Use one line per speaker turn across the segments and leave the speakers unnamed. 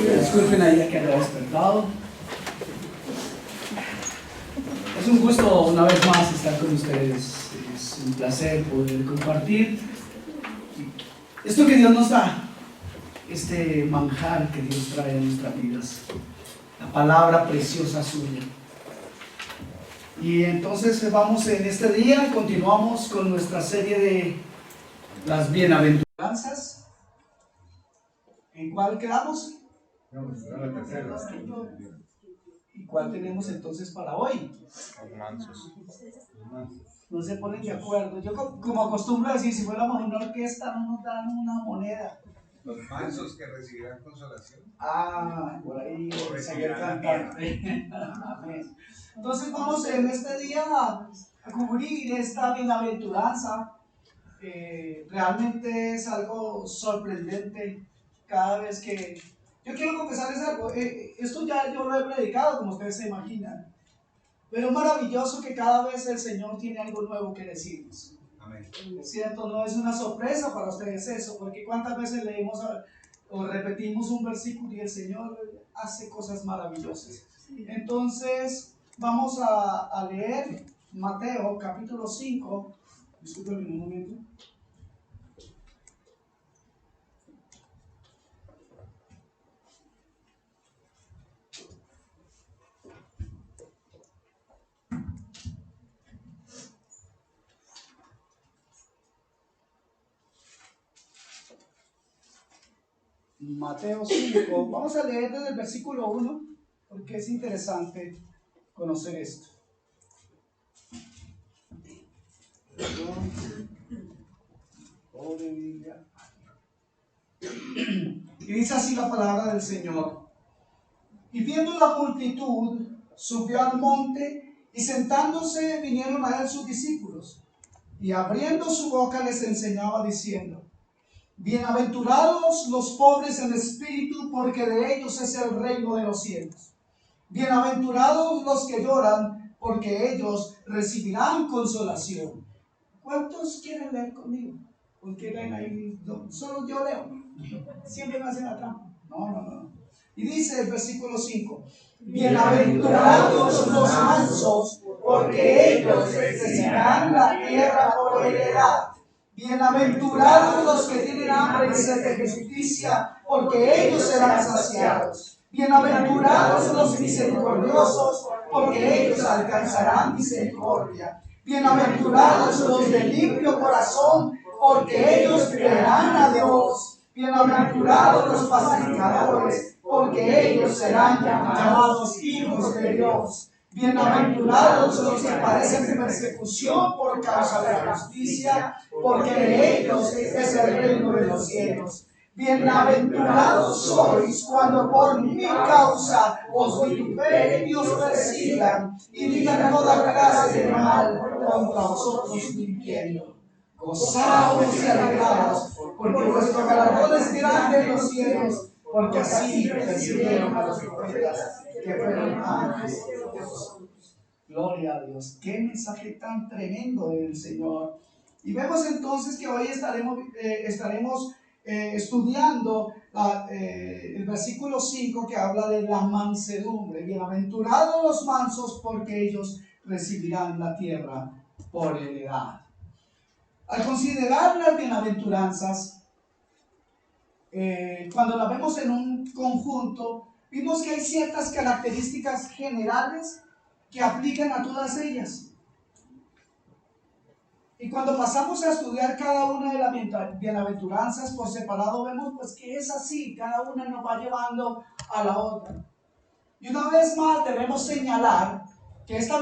Disculpen ahí que haya despertado. Es un gusto una vez más estar con ustedes. Es un placer poder compartir esto que Dios nos da, este manjar que Dios trae a nuestras vidas, la palabra preciosa suya. Y entonces vamos en este día, continuamos con nuestra serie de las bienaventuranzas. ¿En cuál quedamos?
La tercera.
¿Y cuál tenemos entonces para hoy?
Los mansos.
No se ponen de acuerdo. Yo como acostumbro decir, si fuéramos una orquesta no nos dan una moneda.
Los mansos que recibirán consolación.
Por ahí
Recibirán la
cantante. Amén. Entonces vamos en este día a cubrir esta bienaventuranza. Realmente es algo sorprendente cada vez que... Yo quiero confesarles algo. Esto ya yo lo he predicado, como ustedes se imaginan. Pero es maravilloso que cada vez el Señor tiene algo nuevo que decirnos.
Amén.
Es cierto, no es una sorpresa para ustedes eso, porque cuántas veces leemos o repetimos un versículo y el Señor hace cosas maravillosas. Entonces, vamos a leer Mateo capítulo 5. Discúlpenme un momento. Mateo 5, vamos a leer desde el versículo 1, porque es interesante conocer esto. Y dice así la palabra del Señor. Y viendo la multitud, subió al monte, y sentándose vinieron a él sus discípulos, y abriendo su boca les enseñaba diciendo: Bienaventurados los pobres en espíritu, porque de ellos es el reino de los cielos. Bienaventurados los que lloran, porque ellos recibirán consolación. ¿Cuántos quieren leer conmigo? ¿Por qué leen ahí? Solo yo leo. Siempre me hacen la trampa. No. Y dice el versículo 5: Bienaventurados los mansos, porque ellos recibirán la tierra por heredad. Bienaventurados los que tienen hambre y sed de justicia, porque ellos serán saciados. Bienaventurados los misericordiosos, porque ellos alcanzarán misericordia. Bienaventurados los de limpio corazón, porque ellos verán a Dios. Bienaventurados los pacificadores, porque ellos serán llamados hijos de Dios. Bienaventurados los que padecen persecución por causa de la justicia, porque de ellos es el reino de los cielos. Bienaventurados sois cuando por mi causa os vituperen y os persigan y digan toda clase de mal contra vosotros mintiendo. Gozaos y alegraos, porque vuestro galardón es grande en los cielos, porque así persiguieron a los profetas que fueron antes de vosotros. Gloria a Dios. Qué mensaje tan tremendo del Señor. Y vemos entonces que hoy estaremos estudiando el versículo 5 que habla de la mansedumbre. Bienaventurados los mansos, porque ellos recibirán la tierra por heredad. Al considerar las bienaventuranzas, cuando las vemos en un conjunto, vimos que hay ciertas características generales que aplican a todas ellas. Y cuando pasamos a estudiar cada una de las bienaventuranzas por separado, vemos pues que es así, cada una nos va llevando a la otra. Y una vez más debemos señalar que esta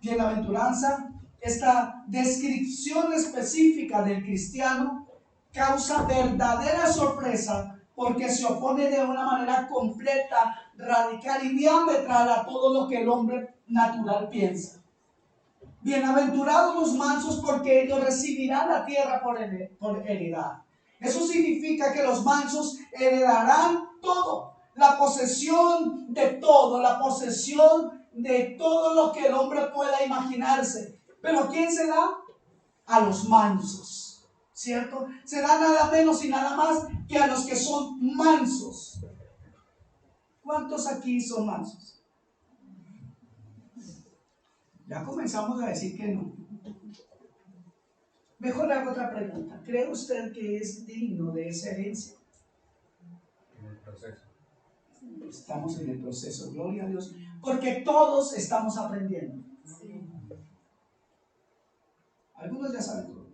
bienaventuranza, esta descripción específica del cristiano, causa verdadera sorpresa porque se opone de una manera completa, radical y diametral a todo lo que el hombre natural piensa. Bienaventurados los mansos, porque ellos recibirán la tierra por heredad. Eso significa que los mansos heredarán todo, la posesión de todo, la posesión de todo lo que el hombre pueda imaginarse. ¿Pero a quién se da? A los mansos, ¿cierto? Se da nada menos y nada más que a los que son mansos. ¿Cuántos aquí son mansos? Ya comenzamos a decir que no. Mejor le hago otra pregunta. ¿Cree usted que es digno de esa herencia?
En el proceso.
Estamos en el proceso, gloria a Dios, porque todos estamos aprendiendo. Algunos ya saben todo.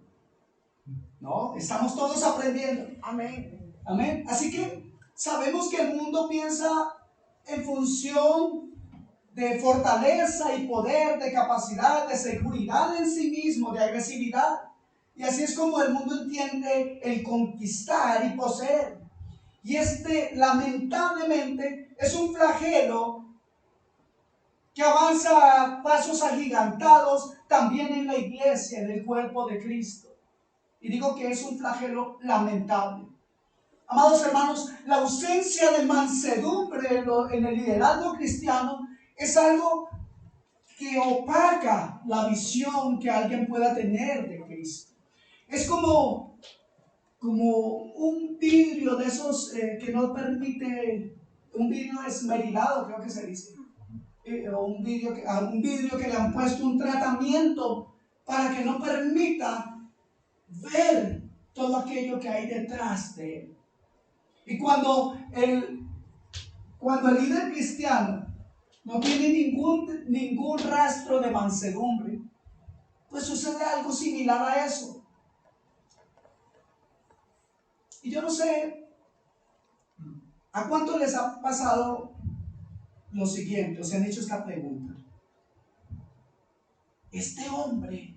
No, estamos todos aprendiendo.
Amén.
Amén. Así que sabemos que el mundo piensa en función de fortaleza y poder, de capacidad, de seguridad en sí mismo, de agresividad. Y así es como el mundo entiende el conquistar y poseer. Y lamentablemente, es un flagelo que avanza a pasos agigantados también en la iglesia, en el cuerpo de Cristo. Y digo que es un flagelo lamentable. Amados hermanos, la ausencia de mansedumbre en el liderazgo cristiano es algo que opaca la visión que alguien pueda tener de Cristo. Es como un vidrio de esos que no permite, un vidrio esmerilado, creo que se dice, o un vidrio que le han puesto un tratamiento para que no permita ver todo aquello que hay detrás de él. Y cuando el líder cristiano no tiene ningún rastro de mansedumbre, pues sucede algo similar a eso. Y yo no sé a cuánto les ha pasado lo siguiente, o se han hecho esta pregunta. Este hombre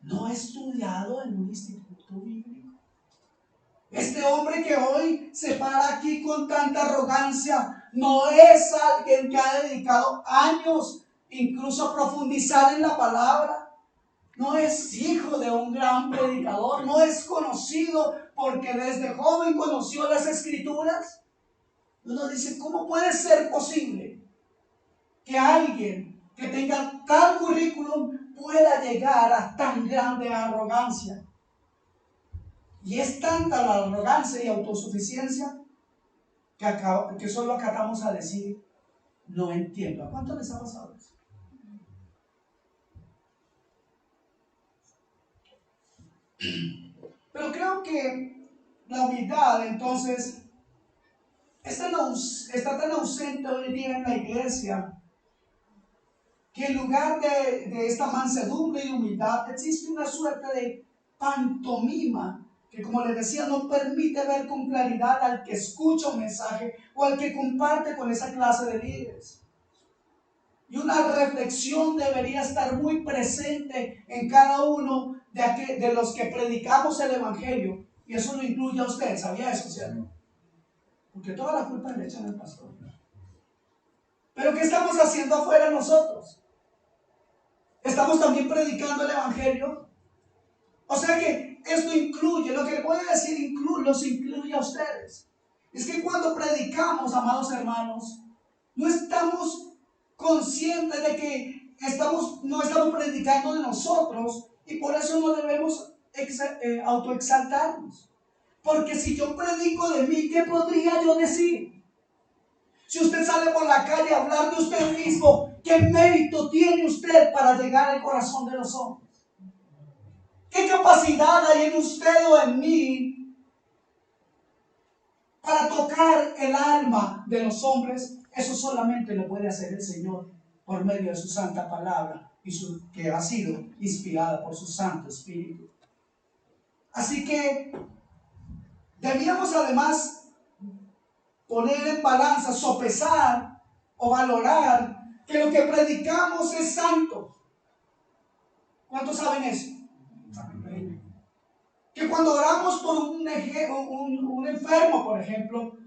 no ha estudiado en un instituto bíblico. Este hombre que hoy se para aquí con tanta arrogancia no es alguien que ha dedicado años incluso a profundizar en la palabra. No es hijo de un gran predicador, no es conocido porque desde joven conoció las Escrituras. Uno dice, ¿cómo puede ser posible que alguien que tenga tal currículum pueda llegar a tan grande arrogancia? Y es tanta la arrogancia y autosuficiencia que solo acatamos a decir, no entiendo. ¿A cuánto les ha pasado eso? Pero creo que la humildad, entonces, está tan ausente hoy en día en la iglesia que en lugar de esta mansedumbre y humildad existe una suerte de pantomima que, como les decía, no permite ver con claridad al que escucha un mensaje o al que comparte con esa clase de líderes. Y una reflexión debería estar muy presente en cada uno de los que predicamos el Evangelio. Y eso lo incluye a usted, ¿sabía eso, cierto? Porque toda la culpa le echan al pastor. Pero ¿qué estamos haciendo afuera nosotros? ¿Estamos también predicando el Evangelio? O sea que esto incluye, lo que le voy a decir los incluye a ustedes. Es que cuando predicamos, amados hermanos, no estamos conscientes de que no estamos predicando de nosotros y por eso no debemos autoexaltarnos. Porque si yo predico de mí, ¿qué podría yo decir? Si usted sale por la calle a hablar de usted mismo, ¿qué mérito tiene usted para llegar al corazón de los hombres? ¿Qué capacidad hay en usted o en mí para tocar el alma de los hombres? Eso solamente lo puede hacer el Señor por medio de su santa palabra que ha sido inspirada por su Santo Espíritu. Así que debíamos además poner en balanza, sopesar o valorar que lo que predicamos es santo. ¿Cuántos saben eso? Que cuando oramos por un enfermo, por ejemplo,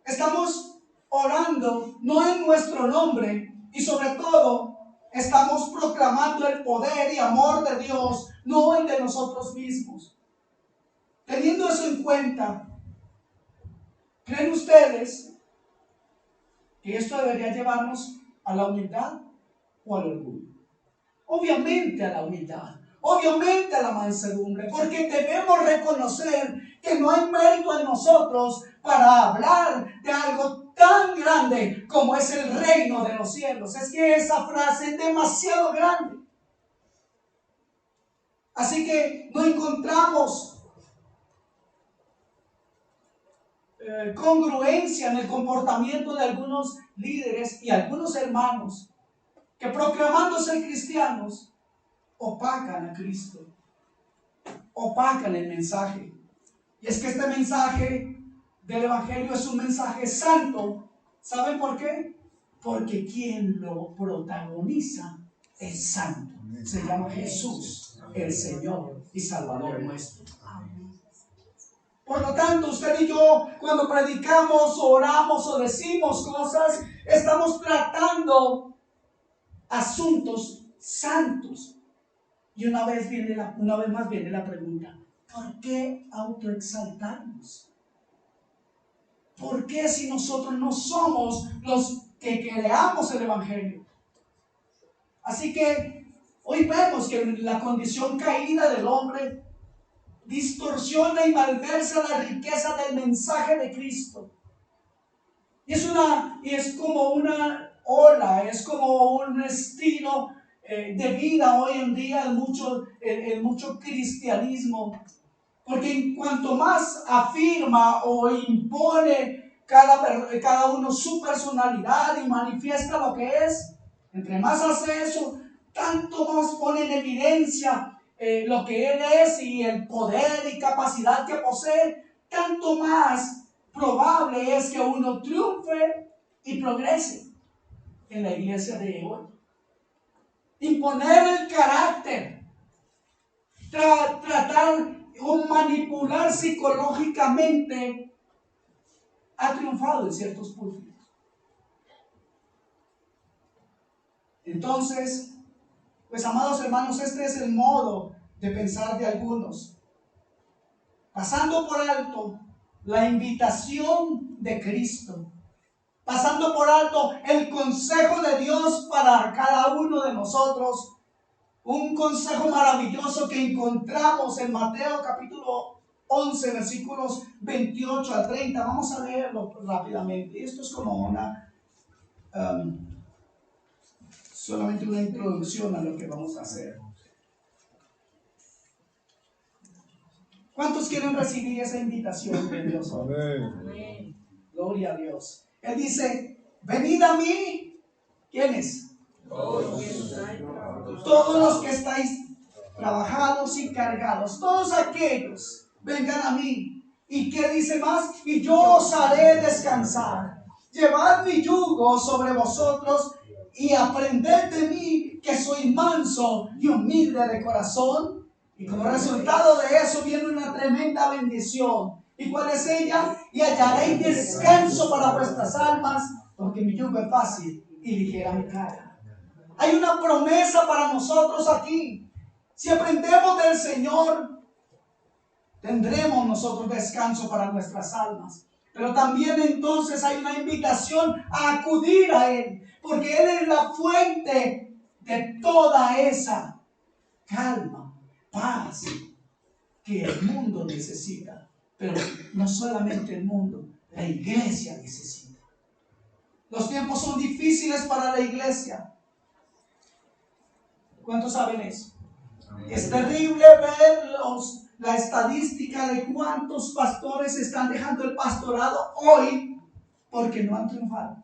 estamos orando no en nuestro nombre y sobre todo estamos proclamando el poder y amor de Dios, no el de nosotros mismos. Teniendo eso en cuenta, ¿creen ustedes que esto debería llevarnos a la humildad o al orgullo? Obviamente a la humildad, obviamente a la mansedumbre, porque debemos reconocer que no hay mérito en nosotros para hablar de algo tan grande grande como es el reino de los cielos. Es que esa frase es demasiado grande. Así que no encontramos congruencia en el comportamiento de algunos líderes y algunos hermanos que, proclamando ser cristianos, opacan a Cristo, opacan el mensaje. Y es que este mensaje del Evangelio es un mensaje santo. ¿Saben por qué? Porque quien lo protagoniza es santo. Se llama Jesús, el Señor y Salvador nuestro. Por lo tanto, usted y yo, cuando predicamos, oramos o decimos cosas, estamos tratando asuntos santos. Y una vez más viene la pregunta: ¿por qué autoexaltarnos? ¿Por qué, si nosotros no somos los que creamos el Evangelio? Así que hoy vemos que la condición caída del hombre distorsiona y malversa la riqueza del mensaje de Cristo. Y es como una ola, es como un estilo de vida hoy en día en mucho cristianismo. Porque en cuanto más afirma o impone cada uno su personalidad y manifiesta lo que es, entre más hace eso, tanto más pone en evidencia lo que él es y el poder y capacidad que posee, tanto más probable es que uno triunfe y progrese en la iglesia de hoy. Imponer el carácter, tratar o manipular psicológicamente ha triunfado en ciertos púlpitos. Entonces, pues amados hermanos, este es el modo de pensar de algunos, pasando por alto la invitación de Cristo, pasando por alto el consejo de Dios para cada uno de nosotros. Un consejo maravilloso que encontramos en Mateo capítulo 11, versículos 28 al 30. Vamos a leerlo rápidamente. Esto es como solamente una introducción a lo que vamos a hacer. ¿Cuántos quieren recibir esa invitación de Dios hoy? Amén. Gloria a Dios. Él dice: venid a mí. ¿Quiénes? Todos los que estáis trabajados y cargados, todos aquellos, vengan a mí. ¿Y qué dice más? Y yo os haré descansar. Llevad mi yugo sobre vosotros y aprended de mí, que soy manso y humilde de corazón. Y como resultado de eso viene una tremenda bendición. ¿Y cuál es ella? Y hallaréis descanso para vuestras almas, porque mi yugo es fácil y ligera mi carga. Hay una promesa para nosotros aquí. Si aprendemos del Señor, tendremos nosotros descanso para nuestras almas. Pero también entonces hay una invitación a acudir a Él, porque Él es la fuente de toda esa calma, paz que el mundo necesita. Pero no solamente el mundo, la iglesia necesita. Los tiempos son difíciles para la iglesia. ¿Cuántos saben eso? Es terrible ver la estadística de cuántos pastores están dejando el pastorado hoy porque no han triunfado.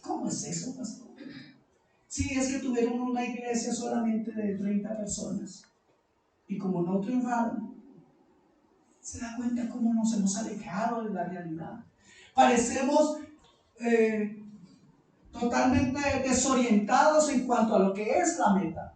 ¿Cómo es eso, pastor? Sí, es que tuvieron una iglesia solamente de 30 personas y como no triunfaron, se da cuenta cómo nos hemos alejado de la realidad. Parecemos totalmente desorientados en cuanto a lo que es la meta.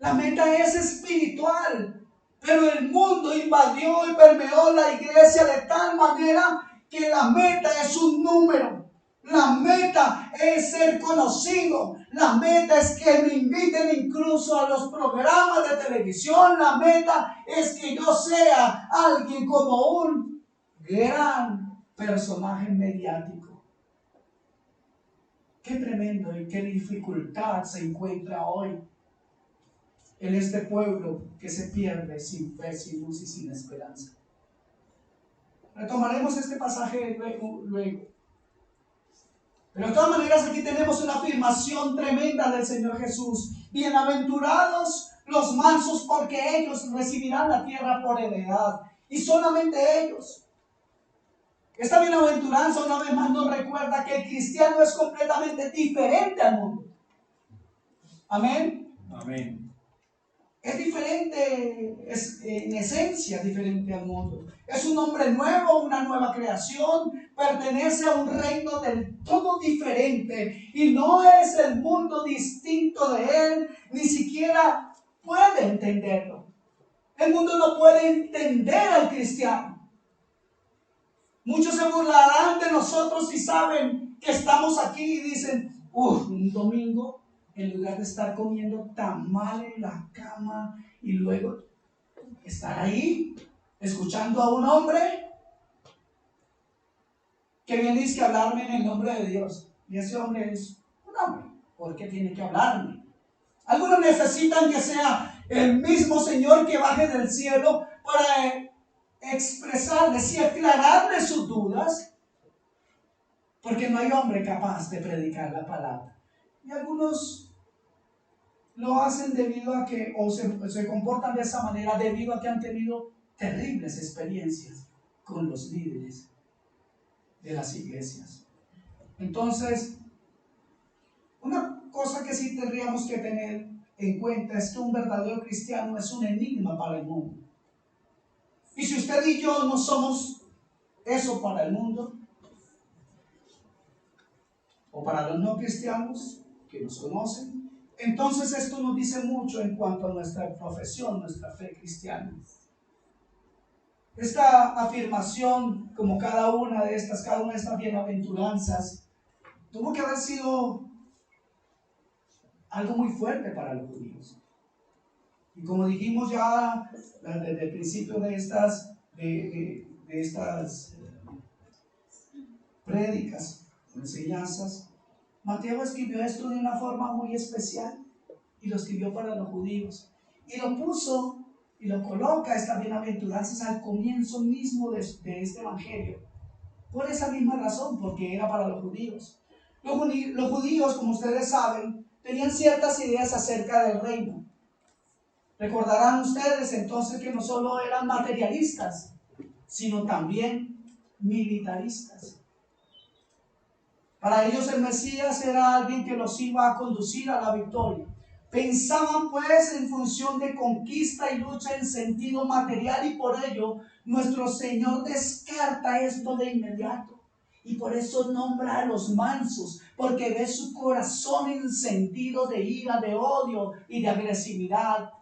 La meta es espiritual, pero el mundo invadió y permeó la iglesia de tal manera que la meta es un número. La meta es ser conocido. La meta es que me inviten incluso a los programas de televisión. La meta es que yo sea alguien como un gran personaje mediático. Qué tremendo y qué dificultad se encuentra hoy en este pueblo que se pierde sin fe, sin luz y sin esperanza. Retomaremos este pasaje luego. Pero de todas maneras aquí tenemos una afirmación tremenda del Señor Jesús. Bienaventurados los mansos, porque ellos recibirán la tierra por heredad. Y solamente ellos. Esta bienaventuranza una vez más nos recuerda que el cristiano es completamente diferente al mundo. Amén.
Amén.
Es diferente, es en esencia diferente al mundo. Es un hombre nuevo, una nueva creación, pertenece a un reino del todo diferente y no es el mundo distinto de él, ni siquiera puede entenderlo. El mundo no puede entender al cristiano. Muchos se burlarán de nosotros si saben que estamos aquí y dicen, un domingo, en lugar de estar comiendo tamal en la cama y luego estar ahí escuchando a un hombre que viene a hablarme en el nombre de Dios. Y ese hombre es un hombre. ¿Por qué tiene que hablarme? Algunos necesitan que sea el mismo Señor que baje del cielo para expresarles y aclararles sus dudas, porque no hay hombre capaz de predicar la palabra. Y algunos lo hacen debido a que, o se comportan de esa manera debido a que han tenido terribles experiencias con los líderes de las iglesias. Entonces, una cosa que sí tendríamos que tener en cuenta es que un verdadero cristiano es un enigma para el mundo. Y si usted y yo no somos eso para el mundo, o para los no cristianos que nos conocen, entonces esto nos dice mucho en cuanto a nuestra profesión, nuestra fe cristiana. Esta afirmación, como cada una de estas bienaventuranzas, tuvo que haber sido algo muy fuerte para los judíos. Y como dijimos ya desde el principio de estas prédicas, enseñanzas, Mateo escribió esto de una forma muy especial y lo escribió para los judíos. Y lo puso y lo coloca estas bienaventuranzas al comienzo mismo de este evangelio. Por esa misma razón, porque era para los judíos. Los judíos, como ustedes saben, tenían ciertas ideas acerca del reino. Recordarán ustedes entonces que no solo eran materialistas, sino también militaristas. Para ellos el Mesías era alguien que los iba a conducir a la victoria. Pensaban pues en función de conquista y lucha en sentido material, y por ello nuestro Señor descarta esto de inmediato. Y por eso nombra a los mansos, porque ve su corazón encendido de ira, de odio y de agresividad.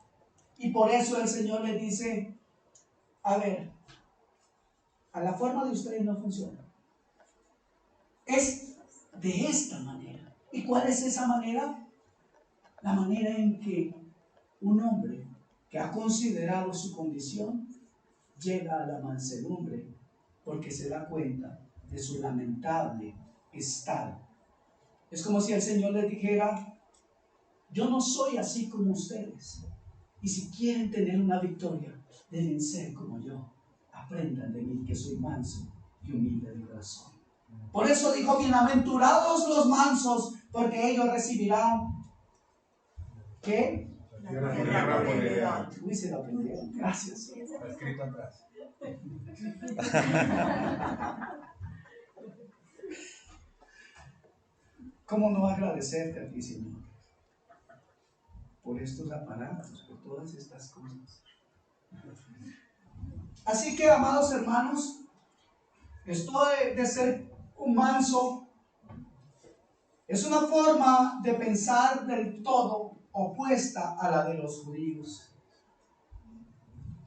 Y por eso el Señor les dice, a ver, a la forma de ustedes no funciona. Es de esta manera. ¿Y cuál es esa manera? La manera en que un hombre que ha considerado su condición llega a la mansedumbre porque se da cuenta de su lamentable estado. Es como si el Señor les dijera, yo no soy así como ustedes, y si quieren tener una victoria, deben ser como yo. Aprendan de mí que soy manso y humilde de corazón. Por eso dijo, bienaventurados los mansos, porque ellos recibirán, ¿qué?
La tierra por heredad.
Uy, se lo aprendieron, gracias.
Está escrito atrás.
¿Cómo no agradecerte a ti, Señor? Por estos aparatos, por todas estas cosas. Así que, amados hermanos, esto de ser un manso es una forma de pensar del todo opuesta a la de los judíos.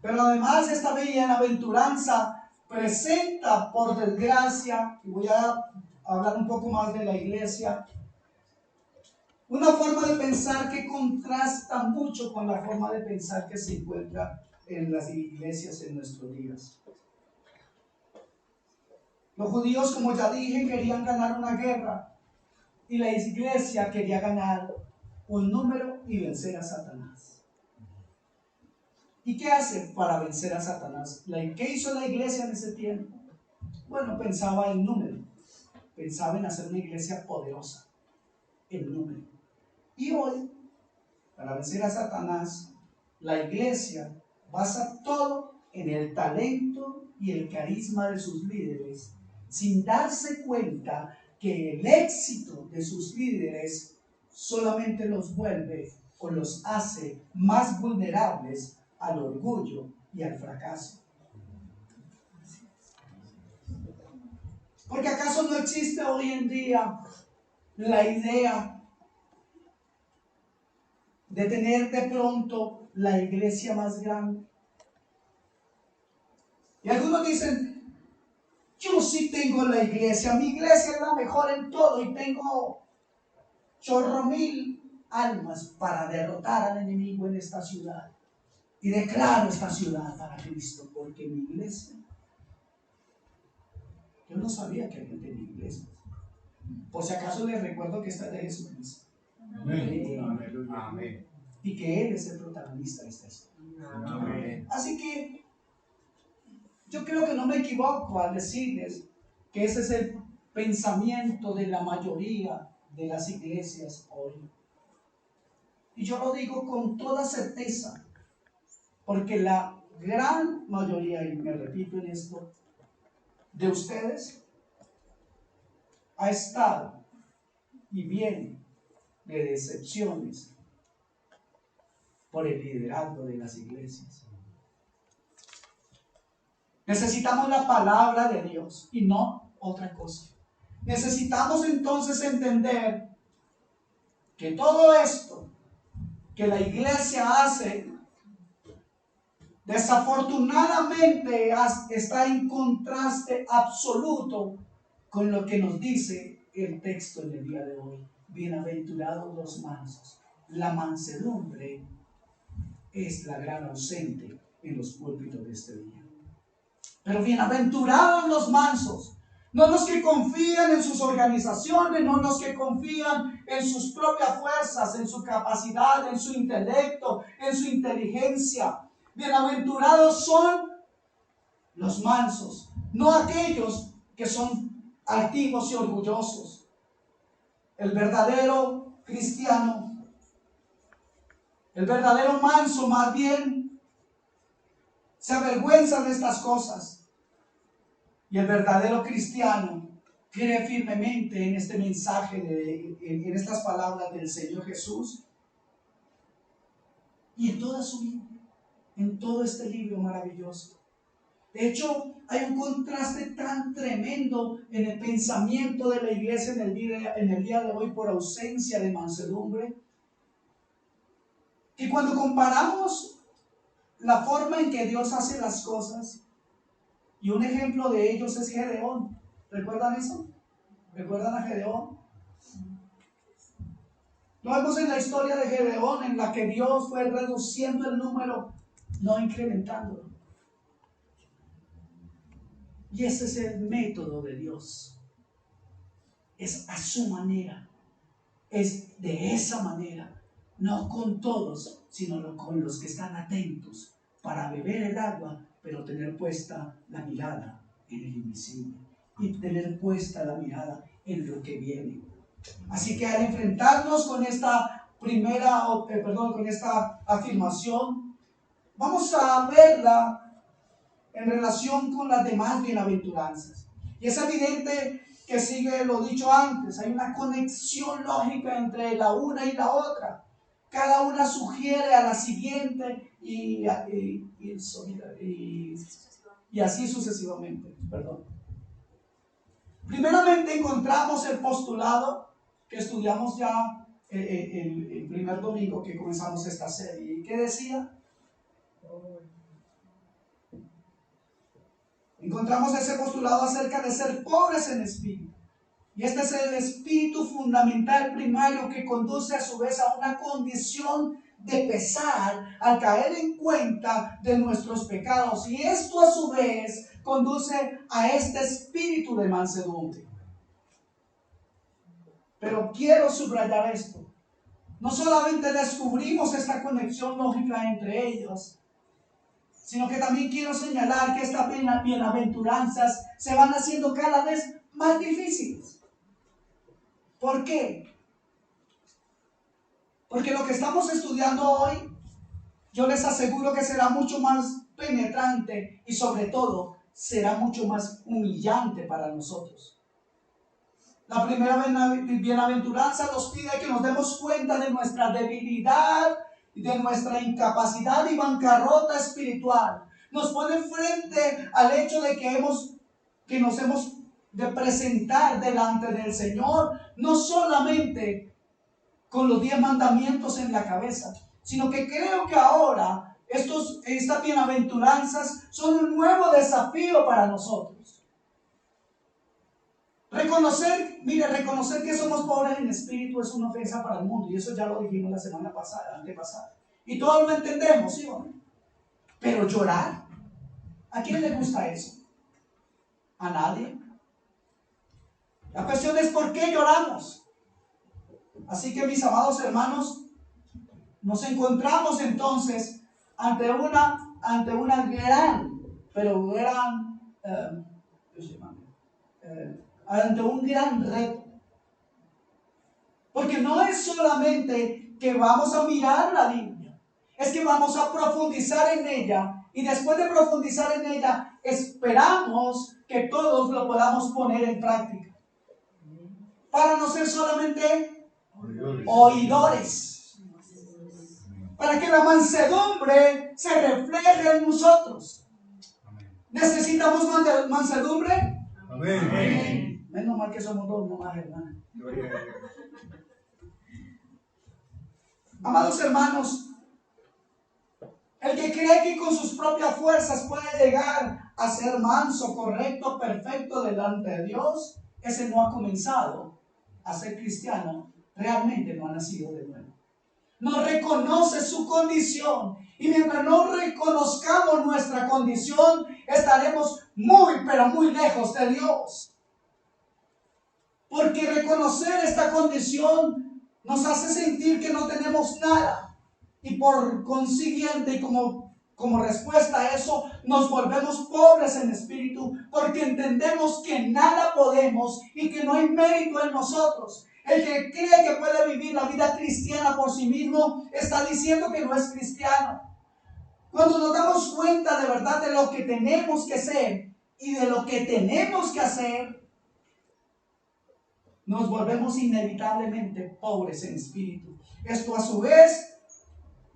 Pero además esta bienaventuranza presenta, por desgracia, y voy a hablar un poco más de la iglesia, una forma de pensar que contrasta mucho con la forma de pensar que se encuentra en las iglesias en nuestros días. Los judíos, como ya dije, querían ganar una guerra, y la iglesia quería ganar un número y vencer a Satanás. ¿Y qué hace para vencer a Satanás? ¿Qué hizo la iglesia en ese tiempo? Bueno, pensaba en número, pensaba en hacer una iglesia poderosa, en número. Y hoy, para vencer a Satanás, la iglesia basa todo en el talento y el carisma de sus líderes, sin darse cuenta que el éxito de sus líderes solamente los vuelve o los hace más vulnerables al orgullo y al fracaso. Porque ¿acaso no existe hoy en día la idea de tener de pronto la iglesia más grande? Y algunos dicen, yo sí tengo la iglesia, mi iglesia es la mejor en todo y tengo chorro mil almas para derrotar al enemigo en esta ciudad. Y declaro esta ciudad para Cristo, porque mi iglesia, yo no sabía que alguien tenía iglesia. Por si acaso les recuerdo que esta es de Jesucristo.
Amén.
Y que Él es el protagonista de esta historia.
Amén.
Así que yo creo que no me equivoco al decirles que ese es el pensamiento de la mayoría de las iglesias hoy. Y yo lo digo con toda certeza, porque la gran mayoría, y me repito en esto, de ustedes ha estado y viene de decepciones por el liderazgo de las iglesias. Necesitamos la palabra de Dios y no otra cosa. Necesitamos entonces entender que todo esto que la iglesia hace, desafortunadamente está en contraste absoluto con lo que nos dice el texto en el día de hoy. Bienaventurados los mansos. La mansedumbre es la gran ausente en los púlpitos de este día. Pero bienaventurados los mansos, no los que confían en sus organizaciones, no los que confían en sus propias fuerzas, en su capacidad, en su intelecto, en su inteligencia. Bienaventurados son los mansos, no aquellos que son altivos y orgullosos. El verdadero cristiano, el verdadero manso más bien, se avergüenza de estas cosas. Y el verdadero cristiano cree firmemente en este mensaje, en estas palabras del Señor Jesús. Y en toda su vida, en todo este libro maravilloso. De hecho, hay un contraste tan tremendo en el pensamiento de la iglesia en el día de hoy por ausencia de mansedumbre, que cuando comparamos la forma en que Dios hace las cosas, y un ejemplo de ellos es Gedeón. ¿Recuerdan eso? ¿Recuerdan a Gedeón? Lo vemos en la historia de Gedeón, en la que Dios fue reduciendo el número, no incrementándolo. Y ese es el método de Dios. Es a su manera. Es de esa manera. No con todos, sino con los que están atentos para beber el agua, pero tener puesta la mirada en el invisible y tener puesta la mirada en lo que viene. Así que al enfrentarnos con esta con esta afirmación, vamos a verla en relación con las demás bienaventuranzas. Y es evidente que sigue lo dicho antes, hay una conexión lógica entre la una y la otra. Cada una sugiere a la siguiente y así sucesivamente. Primeramente encontramos el postulado que estudiamos ya el primer domingo que comenzamos esta serie. ¿Y qué decía? Encontramos ese postulado acerca de ser pobres en espíritu. Y este es el espíritu fundamental primario que conduce a su vez a una condición de pesar al caer en cuenta de nuestros pecados. Y esto a su vez conduce a este espíritu de mansedumbre. Pero quiero subrayar esto. No solamente descubrimos esta conexión lógica entre ellos, sino que también quiero señalar que estas bienaventuranzas se van haciendo cada vez más difíciles. ¿Por qué? Porque lo que estamos estudiando hoy, yo les aseguro que será mucho más penetrante y sobre todo será mucho más humillante para nosotros. La primera bienaventuranza nos pide que nos demos cuenta de nuestra debilidad, de nuestra incapacidad y bancarrota espiritual. Nos pone frente al hecho de que nos hemos de presentar delante del Señor, no solamente con los 10 mandamientos en la cabeza, sino que creo que ahora estas bienaventuranzas son un nuevo desafío para nosotros. Reconocer que somos pobres en espíritu es una ofensa para el mundo, y eso ya lo dijimos la semana pasada, antepasada. Y todos lo entendemos, ¿sí o no? Pero llorar, ¿a quién le gusta eso? ¿A nadie? La cuestión es ¿por qué lloramos? Así que, mis amados hermanos, nos encontramos entonces ante una gran, pero ante un gran reto. Porque no es solamente que vamos a mirar la Biblia, es que vamos a profundizar en ella, y después de profundizar en ella, esperamos que todos lo podamos poner en práctica. Para no ser solamente oidores. Para que la mansedumbre se refleje en nosotros. ¿Necesitamos mansedumbre?
Amén.
Menos mal que somos dos, no más, hermanos. Amados hermanos, el que cree que con sus propias fuerzas puede llegar a ser manso, correcto, perfecto delante de Dios, ese no ha comenzado a ser cristiano, realmente no ha nacido de nuevo. No reconoce su condición, y mientras no reconozcamos nuestra condición, estaremos muy, pero muy lejos de Dios. Porque reconocer esta condición nos hace sentir que no tenemos nada, y por consiguiente, y como respuesta a eso, nos volvemos pobres en espíritu, porque entendemos que nada podemos y que no hay mérito en nosotros. El que cree que puede vivir la vida cristiana por sí mismo está diciendo que no es cristiano. Cuando nos damos cuenta de verdad de lo que tenemos que ser y de lo que tenemos que hacer, nos volvemos inevitablemente pobres en espíritu. Esto a su vez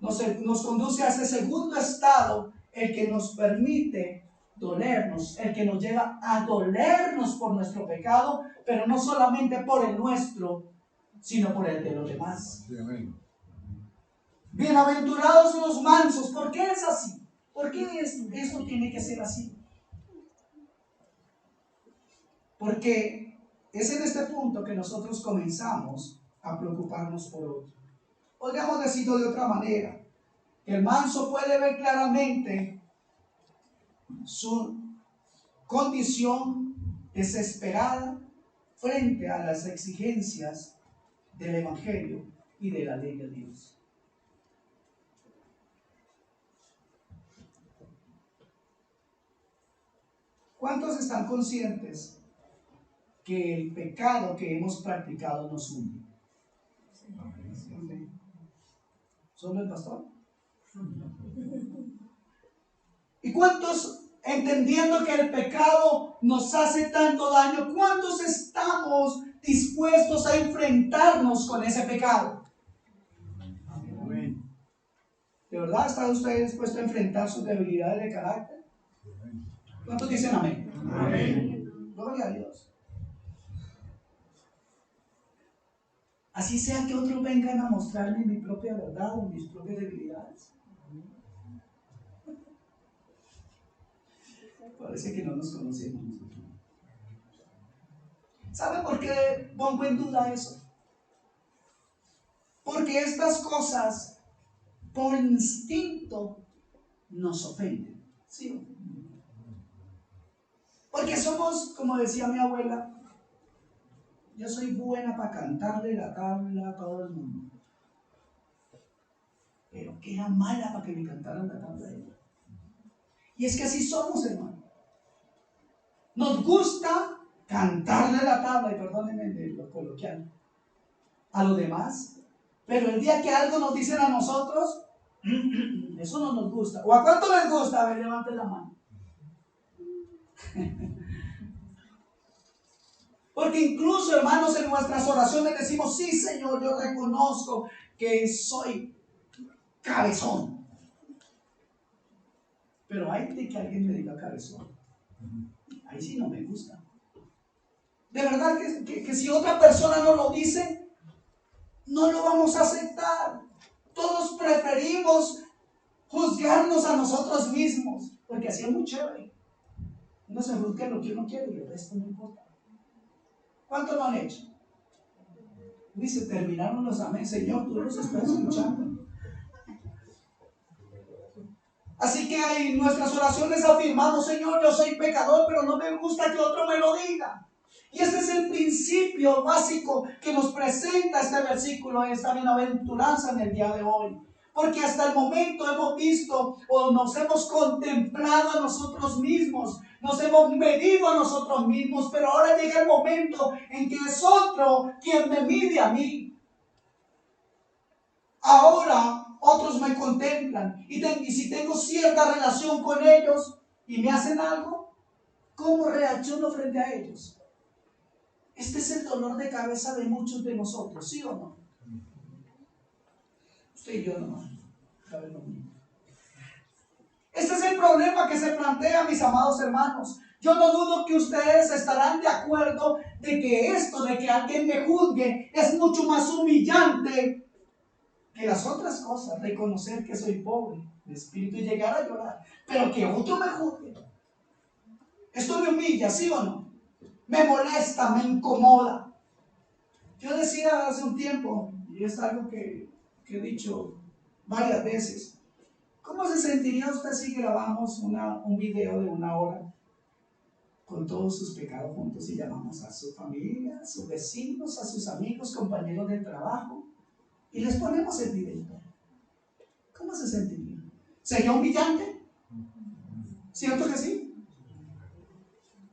nos conduce a ese segundo estado, el que nos permite dolernos, el que nos lleva a dolernos por nuestro pecado, pero no solamente por el nuestro, sino por el de los demás. Bienaventurados los mansos. ¿Por qué es así? ¿Por qué esto tiene que ser así? Porque es en este punto que nosotros comenzamos a preocuparnos por otro. Podríamos decirlo de otra manera. El manso puede ver claramente su condición desesperada frente a las exigencias del Evangelio y de la ley de Dios. ¿Cuántos están conscientes que el pecado que hemos practicado nos hunde? ¿Solo el pastor? ¿Y cuántos, entendiendo que el pecado nos hace tanto daño, cuántos estamos dispuestos a enfrentarnos con ese pecado? ¿De verdad está usted dispuesto a enfrentar sus debilidades de carácter? ¿Cuántos dicen amén? Amén. Gloria a Dios. Así sea que otros vengan a mostrarme mi propia verdad o mis propias debilidades. Parece que no nos conocemos. ¿Sabe por qué pongo en duda eso? Porque estas cosas, por instinto, nos ofenden. ¿Sí? Porque somos, como decía mi abuela, yo soy buena para cantarle la tabla a todo el mundo, pero que era mala para que me cantaran la tabla a ella. Y es que así somos, hermano. Nos gusta cantarle la tabla, y perdónenme de lo coloquial, a los demás. Pero el día que algo nos dicen a nosotros, eso no nos gusta. ¿O a cuánto les gusta? A ver, levanten la mano. Porque incluso, hermanos, en nuestras oraciones decimos, sí, Señor, yo reconozco que soy cabezón. Pero hay de que alguien me diga cabezón. Ahí sí no me gusta. De verdad que si otra persona no lo dice, no lo vamos a aceptar. Todos preferimos juzgarnos a nosotros mismos, porque así es muy chévere. Uno se juzga lo que uno quiere y el resto no importa. ¿Cuánto lo han hecho? Y se terminaron los amén. Señor, tú los estás escuchando. Así que en nuestras oraciones afirmamos, Señor, yo soy pecador, pero no me gusta que otro me lo diga. Y este es el principio básico que nos presenta este versículo, esta bienaventuranza en el día de hoy. Porque hasta el momento hemos visto o nos hemos contemplado a nosotros mismos, nos hemos medido a nosotros mismos, pero ahora llega el momento en que es otro quien me mide a mí. Ahora otros me contemplan y si tengo cierta relación con ellos y me hacen algo, ¿cómo reacciono frente a ellos? Este es el dolor de cabeza de muchos de nosotros, ¿sí o no? Usted y yo nomás. Este es el problema que se plantea, mis amados hermanos. Yo no dudo que ustedes estarán de acuerdo de que esto, de que alguien me juzgue, es mucho más humillante que las otras cosas. Reconocer que soy pobre de espíritu y llegar a llorar. Pero que otro me juzgue. Esto me humilla, ¿sí o no? Me molesta, me incomoda. Yo decía hace un tiempo, y es algo que he dicho varias veces, ¿cómo se sentiría usted si grabamos un video de 1 hora con todos sus pecados juntos y llamamos a su familia, a sus vecinos, a sus amigos, compañeros de trabajo y les ponemos el video? ¿Cómo se sentiría? ¿Sería humillante? ¿Cierto que sí?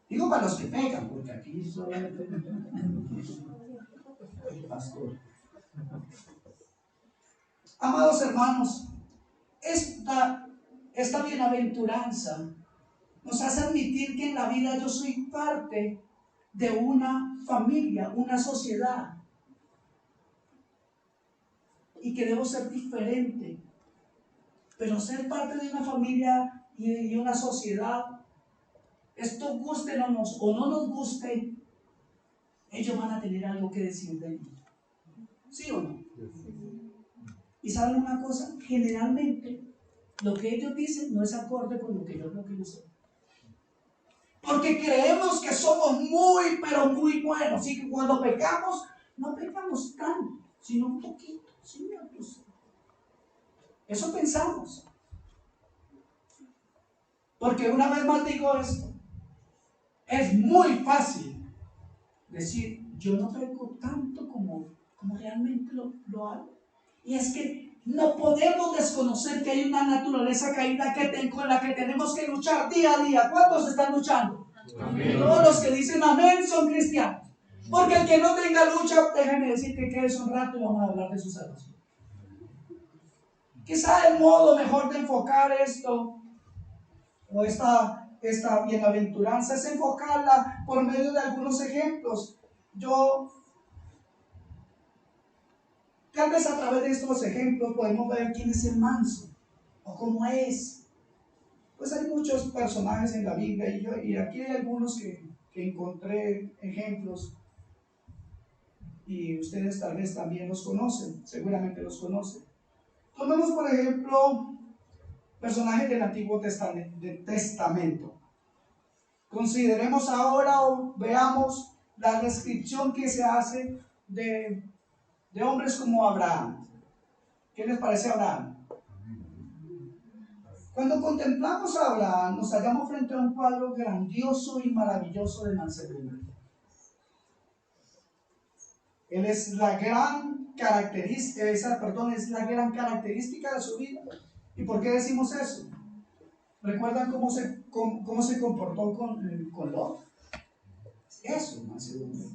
Digo para los que pecan, porque aquí solamente el pastor. Amados hermanos, esta bienaventuranza nos hace admitir que en la vida yo soy parte de una familia, una sociedad, y que debo ser diferente. Pero ser parte de una familia y una sociedad, esto guste o no nos guste, ellos van a tener algo que decir de mí. ¿Sí o no? Y saben una cosa, generalmente lo que ellos dicen no es acorde con lo que yo soy. Porque creemos que somos muy, pero muy buenos. Y que cuando pecamos, no pecamos tanto, sino un poquito. ¿Sí? Eso pensamos. Porque una vez más digo esto. Es muy fácil decir, yo no peco tanto como realmente lo hago. Y es que no podemos desconocer que hay una naturaleza caída con la que tenemos que luchar día a día. ¿Cuántos están luchando? Amén. Todos los que dicen amén son cristianos. Porque el que no tenga lucha, déjenme decir que quede un rato y vamos a hablar de su salvación. Quizá el modo mejor de enfocar esto, o esta bienaventuranza, es enfocarla por medio de algunos ejemplos. Tal vez a través de estos ejemplos podemos ver quién es el manso o cómo es. Pues hay muchos personajes en la Biblia y aquí hay algunos que encontré ejemplos y ustedes tal vez también los conocen, seguramente los conocen. Tomemos por ejemplo personajes del Antiguo Testamento. Consideremos ahora o veamos la descripción que se hace de hombres como Abraham. ¿Qué les parece Abraham? Cuando contemplamos a Abraham, nos hallamos frente a un cuadro grandioso y maravilloso de mansedumbre. Él es la gran característica de su vida. ¿Y por qué decimos eso? ¿Recuerdan cómo se comportó con Lot? Eso es mansedumbre.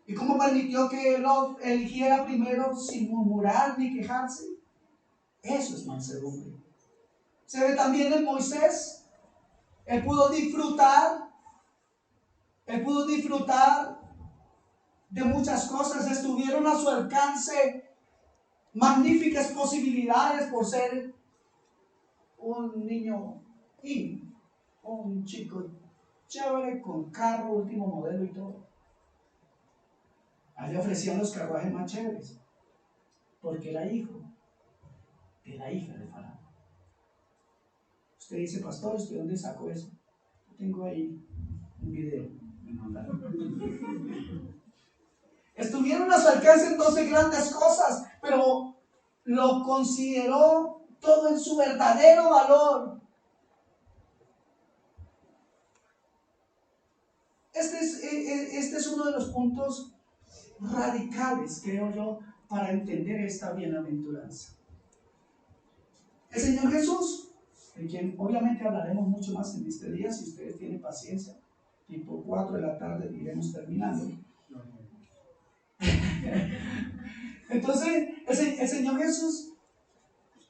¿Y cómo permitió que Lot eligiera primero sin murmurar ni quejarse? Eso es mansedumbre. Se ve también en Moisés. Él pudo disfrutar de muchas cosas. Estuvieron a su alcance magníficas posibilidades por ser un niño y un chico chévere con carro último modelo y todo. A él le ofrecían los carruajes más chéveres porque era hijo de la hija de Faraón. Usted dice, pastor, ¿usted dónde sacó eso? Tengo ahí un video. Me mandaron. Estuvieron a su alcance en 12 grandes cosas, pero lo consideró todo en su verdadero valor. Este es uno de los puntos radicales, creo yo, para entender esta bienaventuranza. El Señor Jesús, de quien obviamente hablaremos mucho más en este día, si ustedes tienen paciencia, tipo 4 de la tarde iremos terminando. Entonces, el Señor Jesús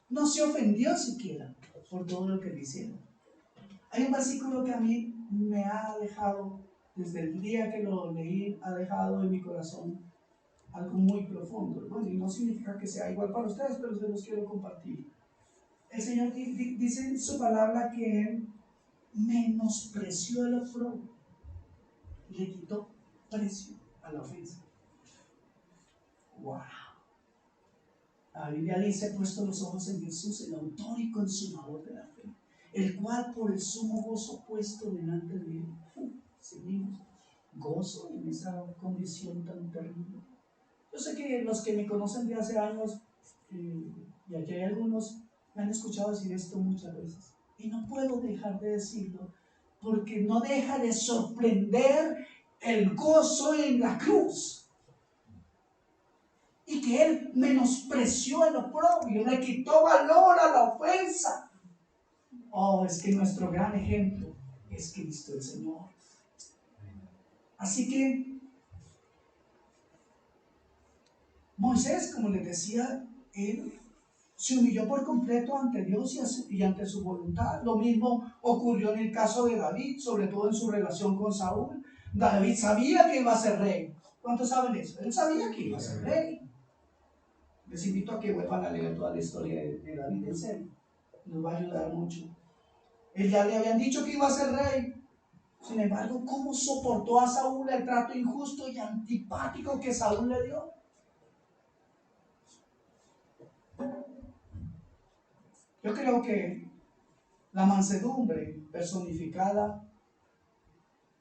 no se ofendió siquiera por todo lo que le hicieron. Hay un versículo que a mí me ha dejado, desde el día que lo leí, ha dejado en mi corazón algo muy profundo. Bueno, y no significa que sea igual para ustedes, pero se los quiero compartir. El Señor dice en su palabra que Él menospreció el oprobio, le quitó precio a la ofensa. ¡Wow! La Biblia dice: puesto los ojos en Jesús, el autor y consumador de la fe, el cual por el sumo gozo puesto delante de Él, seguimos gozo en esa condición tan terrible. Yo sé que los que me conocen de hace años, y aquí hay algunos, me han escuchado decir esto muchas veces, y no puedo dejar de decirlo, porque no deja de sorprender el gozo en la cruz. Y que Él menospreció el oprobio, le quitó valor a la ofensa. Oh, es que nuestro gran ejemplo es Cristo el Señor. Así que Moisés, como les decía, él se humilló por completo ante Dios y ante su voluntad. Lo mismo ocurrió en el caso de David, sobre todo en su relación con Saúl. David sabía que iba a ser rey. ¿Cuántos saben eso? Él sabía que iba a ser rey. Les invito a que vuelvan a leer toda la historia de David en serio. Nos va a ayudar mucho. Él ya le habían dicho que iba a ser rey. Sin embargo, ¿cómo soportó a Saúl el trato injusto y antipático que Saúl le dio? Yo creo que la mansedumbre personificada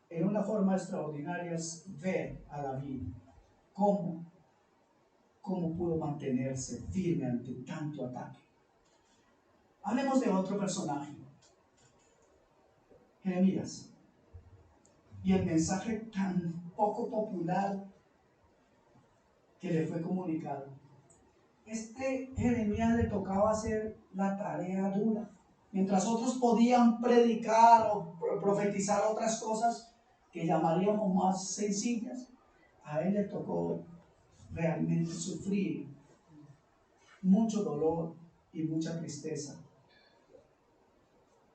en una forma extraordinaria es ver a David cómo pudo mantenerse firme ante tanto ataque. Hablemos de otro personaje, Jeremías, y el mensaje tan poco popular que le fue comunicado. Jeremías le tocaba hacer la tarea dura. Mientras otros podían predicar o profetizar otras cosas que llamaríamos más sencillas, a él le tocó realmente sufrir mucho dolor y mucha tristeza.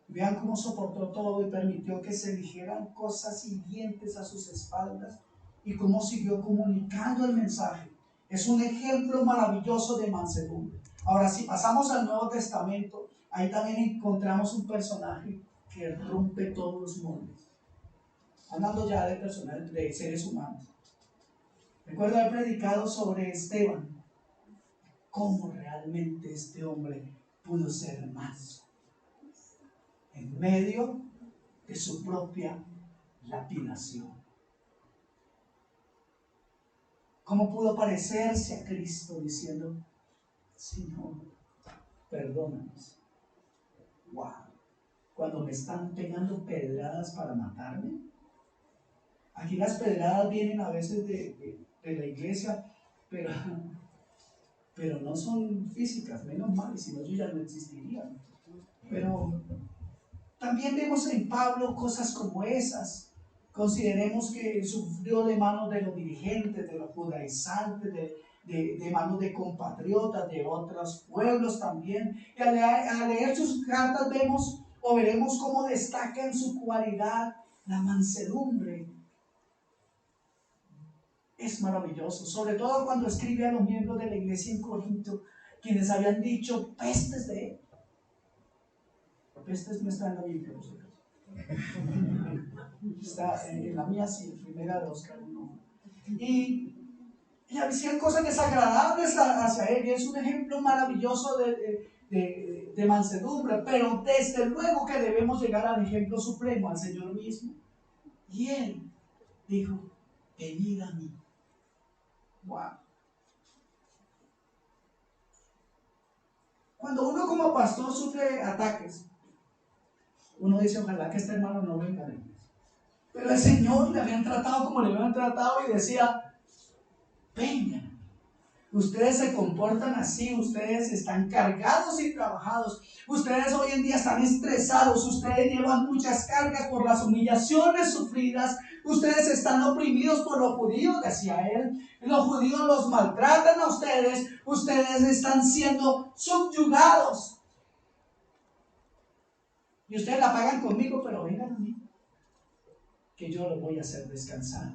Vean cómo soportó todo y permitió que se dijeran cosas hirientes a sus espaldas y cómo siguió comunicando el mensaje. Es un ejemplo maravilloso de mansedumbre. Ahora, si pasamos al Nuevo Testamento, ahí también encontramos un personaje que rompe todos los moldes. Hablando ya de personas, de seres humanos. Recuerdo haber predicado sobre Esteban. Cómo realmente este hombre pudo ser manso en medio de su propia lapidación. Cómo pudo parecerse a Cristo diciendo: Señor, perdónanos. Wow. Cuando me están pegando pedradas para matarme. Aquí las pedradas vienen a veces de la iglesia, pero no son físicas, menos mal, si no yo ya no existiría. Pero También vemos en Pablo cosas como esas. Consideremos que sufrió de manos de los dirigentes, de los judaizantes, de manos de compatriotas, de otros pueblos también. Y al leer sus cartas vemos o veremos cómo destaca en su cualidad la mansedumbre. Es maravilloso, sobre todo cuando escribe a los miembros de la iglesia en Corinto, quienes habían dicho pestes de él. Pestes no está en la Biblia, por supuesto. Está en la mía, sí, primera de Oscar 1. Y hacían cosas desagradables hacia él, y es un ejemplo maravilloso de mansedumbre, pero desde luego que debemos llegar al ejemplo supremo, al Señor mismo. Y él dijo: venid a mí. Wow. Cuando uno como pastor sufre ataques, uno dice: ojalá que este hermano no venga a la iglesia. Pero el Señor le habían tratado como le habían tratado y decía: vengan. Ustedes se comportan así, ustedes están cargados y trabajados, ustedes hoy en día están estresados, ustedes llevan muchas cargas por las humillaciones sufridas, ustedes están oprimidos por los judíos, decía él, los judíos los maltratan a ustedes, ustedes están siendo subyugados. Y ustedes la pagan conmigo, pero vengan a mí, que yo los voy a hacer descansar.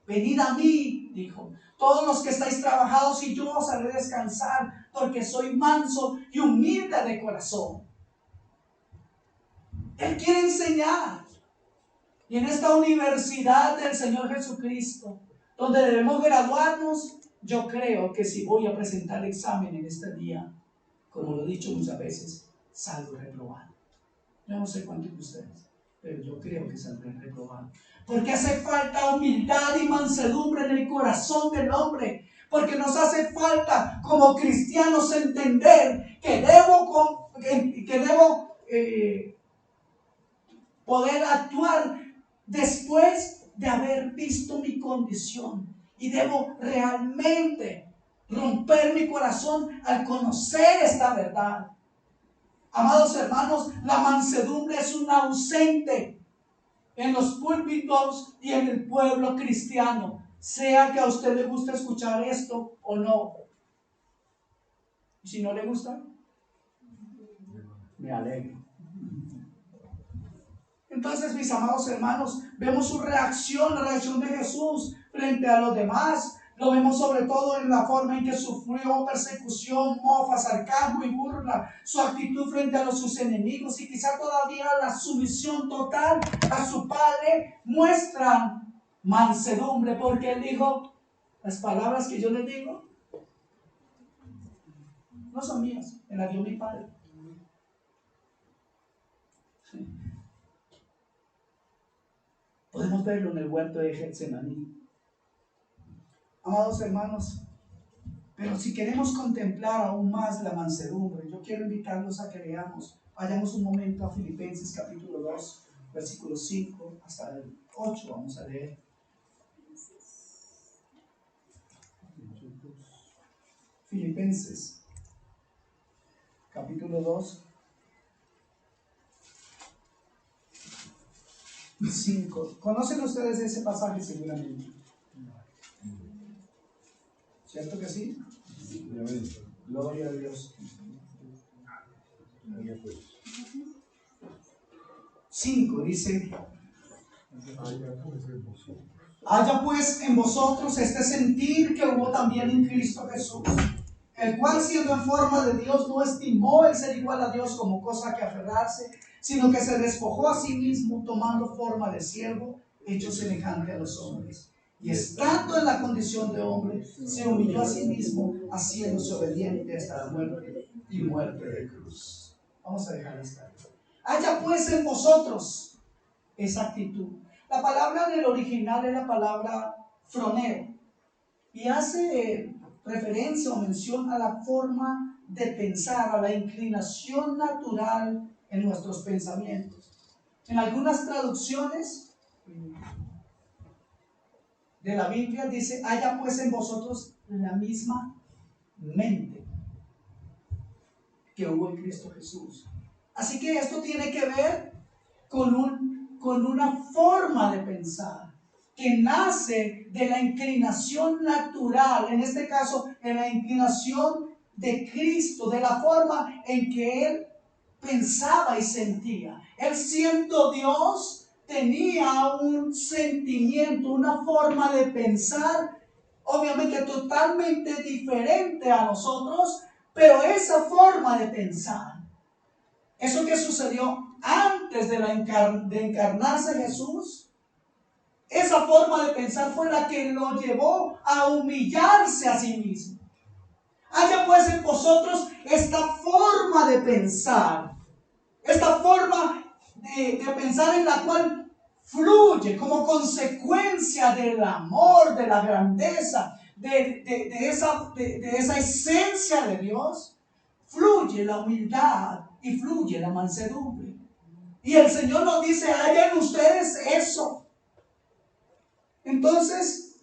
Venid a mí, dijo, todos los que estáis trabajados, y yo os haré descansar, porque soy manso y humilde de corazón. Él quiere enseñar. Y en esta universidad del Señor Jesucristo, donde debemos graduarnos, yo creo que si voy a presentar examen en este día, como lo he dicho muchas veces, salgo reprobado. Yo no sé cuántos de ustedes, pero yo creo que saldré reprobado. Porque hace falta humildad y mansedumbre en el corazón del hombre. Porque nos hace falta como cristianos entender que debo poder actuar después de haber visto mi condición. Y debo realmente romper mi corazón al conocer esta verdad. Amados hermanos, la mansedumbre es un ausente en los púlpitos y en el pueblo cristiano, sea que a usted le guste escuchar esto o no. Y si no le gusta, me alegro. Entonces, mis amados hermanos, vemos su reacción, la reacción de Jesús frente a los demás. Lo vemos sobre todo en la forma en que sufrió persecución, mofa, sarcasmo y burla, su actitud frente a sus enemigos, y quizá todavía la sumisión total a su Padre muestran mansedumbre, porque Él dijo: las palabras que yo les digo no son mías, me las dio mi Padre. Sí. Podemos verlo en el huerto de Getsemaní. Amados hermanos, pero si queremos contemplar aún más la mansedumbre, yo quiero invitarlos a que leamos, vayamos un momento a Filipenses capítulo 2, versículo 5 hasta el 8, vamos a leer. Filipenses capítulo 2, 5. ¿Conocen ustedes ese pasaje seguramente? ¿Cierto que sí? Gloria a Dios. 5 dice: haya pues en vosotros este sentir que hubo también en Cristo Jesús, el cual, siendo en forma de Dios, no estimó el ser igual a Dios como cosa que aferrarse, sino que se despojó a sí mismo, tomando forma de siervo, hecho semejante a los hombres. Y estando en la condición de hombre, se humilló a sí mismo, haciéndose obediente hasta la muerte y muerte de cruz. Vamos a dejar esta. Haya pues en vosotros esa actitud. La palabra en el original es la palabra froneo, y hace referencia o mención a la forma de pensar, a la inclinación natural en nuestros pensamientos. En algunas traducciones de la Biblia dice: haya pues en vosotros la misma mente que hubo en Cristo Jesús. Así que esto tiene que ver con una forma de pensar que nace de la inclinación natural, en este caso, de la inclinación de Cristo, de la forma en que Él pensaba y sentía. Él, siendo Dios, tenía un sentimiento, una forma de pensar, obviamente totalmente diferente a nosotros, pero esa forma de pensar, eso que sucedió antes de encarnarse Jesús, esa forma de pensar fue la que lo llevó a humillarse a sí mismo. Haya pues en vosotros esta forma de pensar, esta forma de pensar en la cual fluye como consecuencia del amor, de la grandeza, de esa esencia de Dios, fluye la humildad y fluye la mansedumbre. Y el Señor nos dice, hayan ustedes eso. Entonces,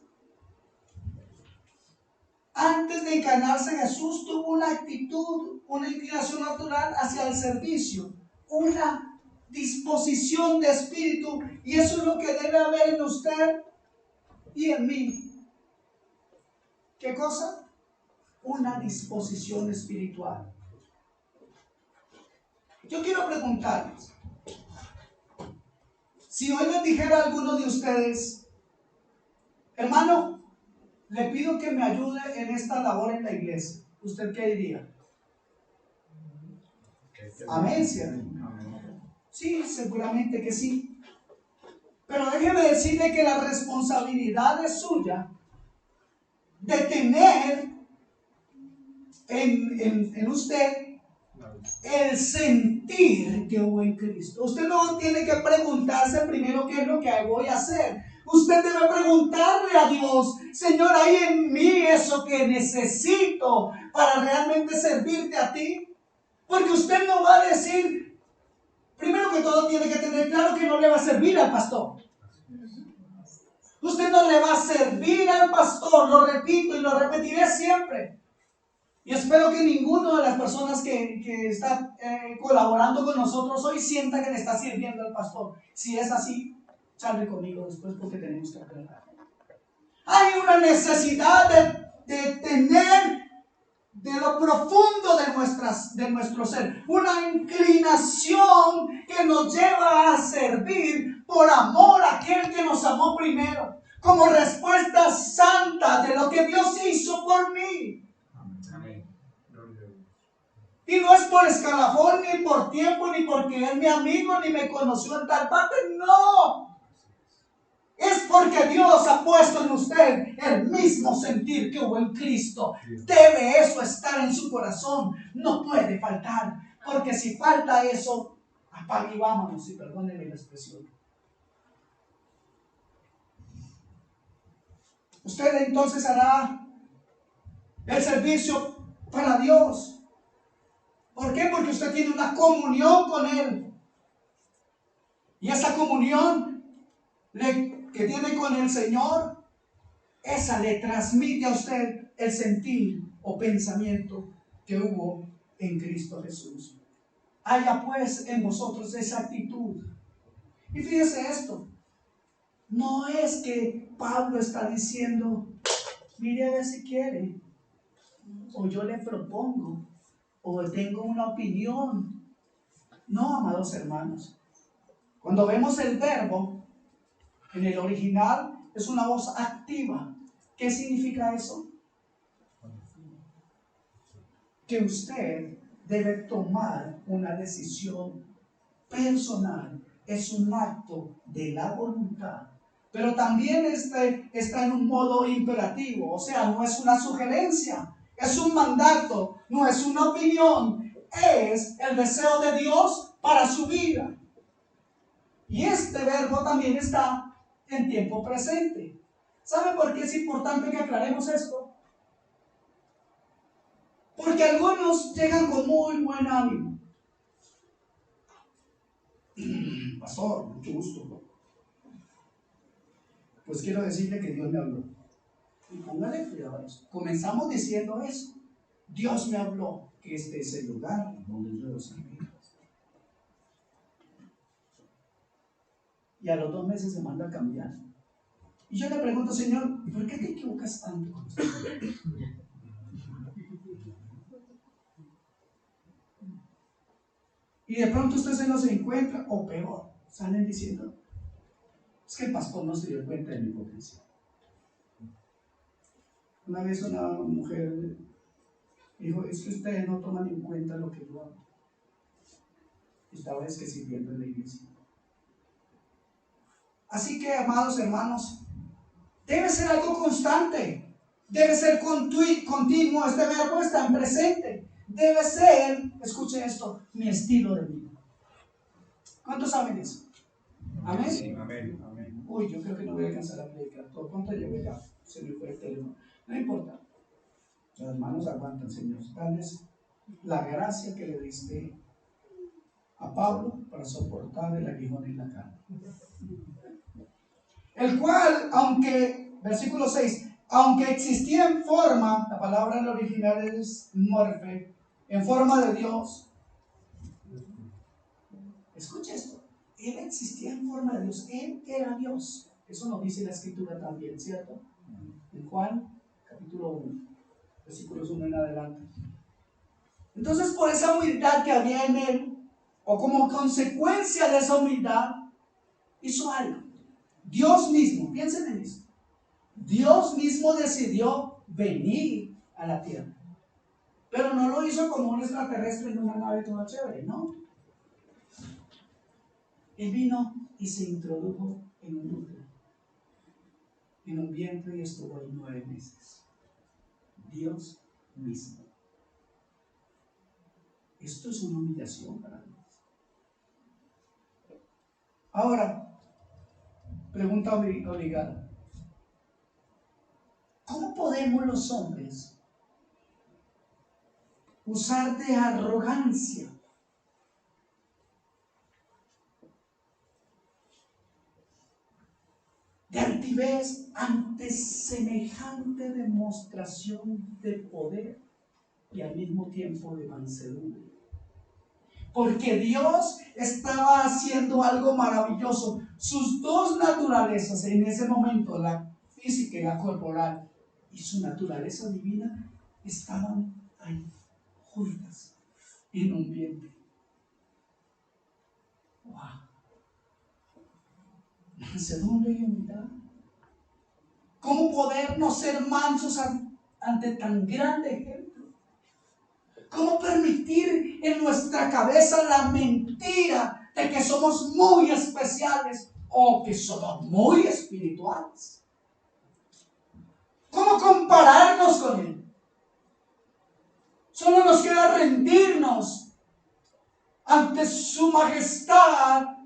antes de encarnarse Jesús tuvo una actitud, una inclinación natural hacia el servicio, una disposición de espíritu, y eso es lo que debe haber en usted y en mí. ¿Qué cosa? Una disposición espiritual. Yo quiero preguntarles, si hoy les dijera a alguno de ustedes, hermano, le pido que me ayude en esta labor en la iglesia, ¿usted qué diría? Amén, ¿cierto? Sí, seguramente que sí. Pero déjeme decirle que la responsabilidad es suya de tener en usted el sentir que hubo en Cristo. Usted no tiene que preguntarse primero qué es lo que voy a hacer. Usted debe preguntarle a Dios, Señor, ¿hay en mí eso que necesito para realmente servirte a ti? Porque usted no va a decir, primero que todo tiene que tener claro que no le va a servir al pastor. Usted no le va a servir al pastor, lo repito y lo repetiré siempre. Y espero que ninguno de las personas que está colaborando con nosotros hoy sienta que le está sirviendo al pastor. Si es así, charle conmigo después porque tenemos que aclarar. Hay una necesidad de tener de lo profundo de nuestro ser una inclinación que nos lleva a servir por amor a aquel que nos amó primero, como respuesta santa de lo que Dios hizo por mí. Y no es por escalafón, ni por tiempo, ni porque es mi amigo, ni me conoció en tal parte. No. Es porque Dios ha puesto en usted el mismo sentir que hubo en Cristo. Debe eso estar en su corazón. No puede faltar. Porque si falta eso, apague y vámonos. Y perdónenme la expresión. Usted entonces hará el servicio para Dios. ¿Por qué? Porque usted tiene una comunión con Él. Y esa comunión que tiene con el Señor, esa le transmite a usted el sentir o pensamiento que hubo en Cristo Jesús. Haya pues en vosotros esa actitud. Y fíjese esto, no es que Pablo está diciendo, mire a ver si quiere, o yo le propongo, o tengo una opinión. No, amados hermanos. Cuando vemos el verbo en el original, es una voz activa. ¿Qué significa eso? Que usted debe tomar una decisión personal. Es un acto de la voluntad. Pero también está en un modo imperativo. O sea, no es una sugerencia. Es un mandato. No es una opinión. Es el deseo de Dios para su vida. Y este verbo también está en tiempo presente. ¿Sabe por qué es importante que aclaremos esto? Porque algunos llegan con muy buen ánimo. Pastor, mucho gusto. Pues quiero decirle que Dios me habló. Y póngale cuidado a eso. Comenzamos diciendo eso. Dios me habló que este es el lugar donde yo debo servir. y a los 2 meses se manda a cambiar. Y yo le pregunto, Señor, ¿por qué te equivocas tanto con esto? Y de pronto usted se los encuentra, o peor, salen diciendo, es que el pastor no se dio cuenta de mi hipocresía. Una vez una mujer dijo, es que ustedes no toman en cuenta lo que yo hago. Estaba sirviendo en la iglesia. Así que, amados hermanos, debe ser algo constante, debe ser continuo. Este verbo está en presente. Debe ser, escuchen esto, mi estilo de vida. ¿Cuántos saben eso? ¿Amén?
Sí, amén, amén.
Uy, yo creo que no voy a alcanzar a predicar todo. ¿Cuánto llevo ya? Se me fue el teléfono. No importa. Las manos aguantan, Señor. Tal vez la gracia que le diste a Pablo para soportar el aguijón en la carne. El cual, aunque, versículo 6, aunque existía en forma, la palabra en el original es morfe, en forma de Dios. Escucha esto. Él existía en forma de Dios. Él era Dios. Eso nos dice la escritura también, ¿cierto? En Juan, capítulo 1, versículos 1 en adelante. Entonces, por esa humildad que había en él, o como consecuencia de esa humildad, hizo algo. Dios mismo, piensen en eso. Dios mismo decidió venir a la tierra. Pero no lo hizo como un extraterrestre en una nave toda chévere, ¿no? Él vino y se introdujo en un útero, en un vientre, y estuvo ahí 9 meses. Dios mismo. Esto es una humillación para Dios. Ahora, pregunta obligada. ¿Cómo podemos los hombres usar de arrogancia de altivez ante semejante demostración de poder y al mismo tiempo de mansedumbre? Porque Dios estaba haciendo algo maravilloso. Sus dos naturalezas en ese momento, la física y la corporal, y su naturaleza divina, estaban ahí, juntas, en un vientre. ¡Wow! Mansedumbre y humildad. ¿Cómo poder no ser mansos ante tan grande ejemplo? ¿Cómo permitir en nuestra cabeza la mentira de que somos muy especiales o que somos muy espirituales? ¿Cómo compararnos con Él? Solo nos queda rendirnos ante su majestad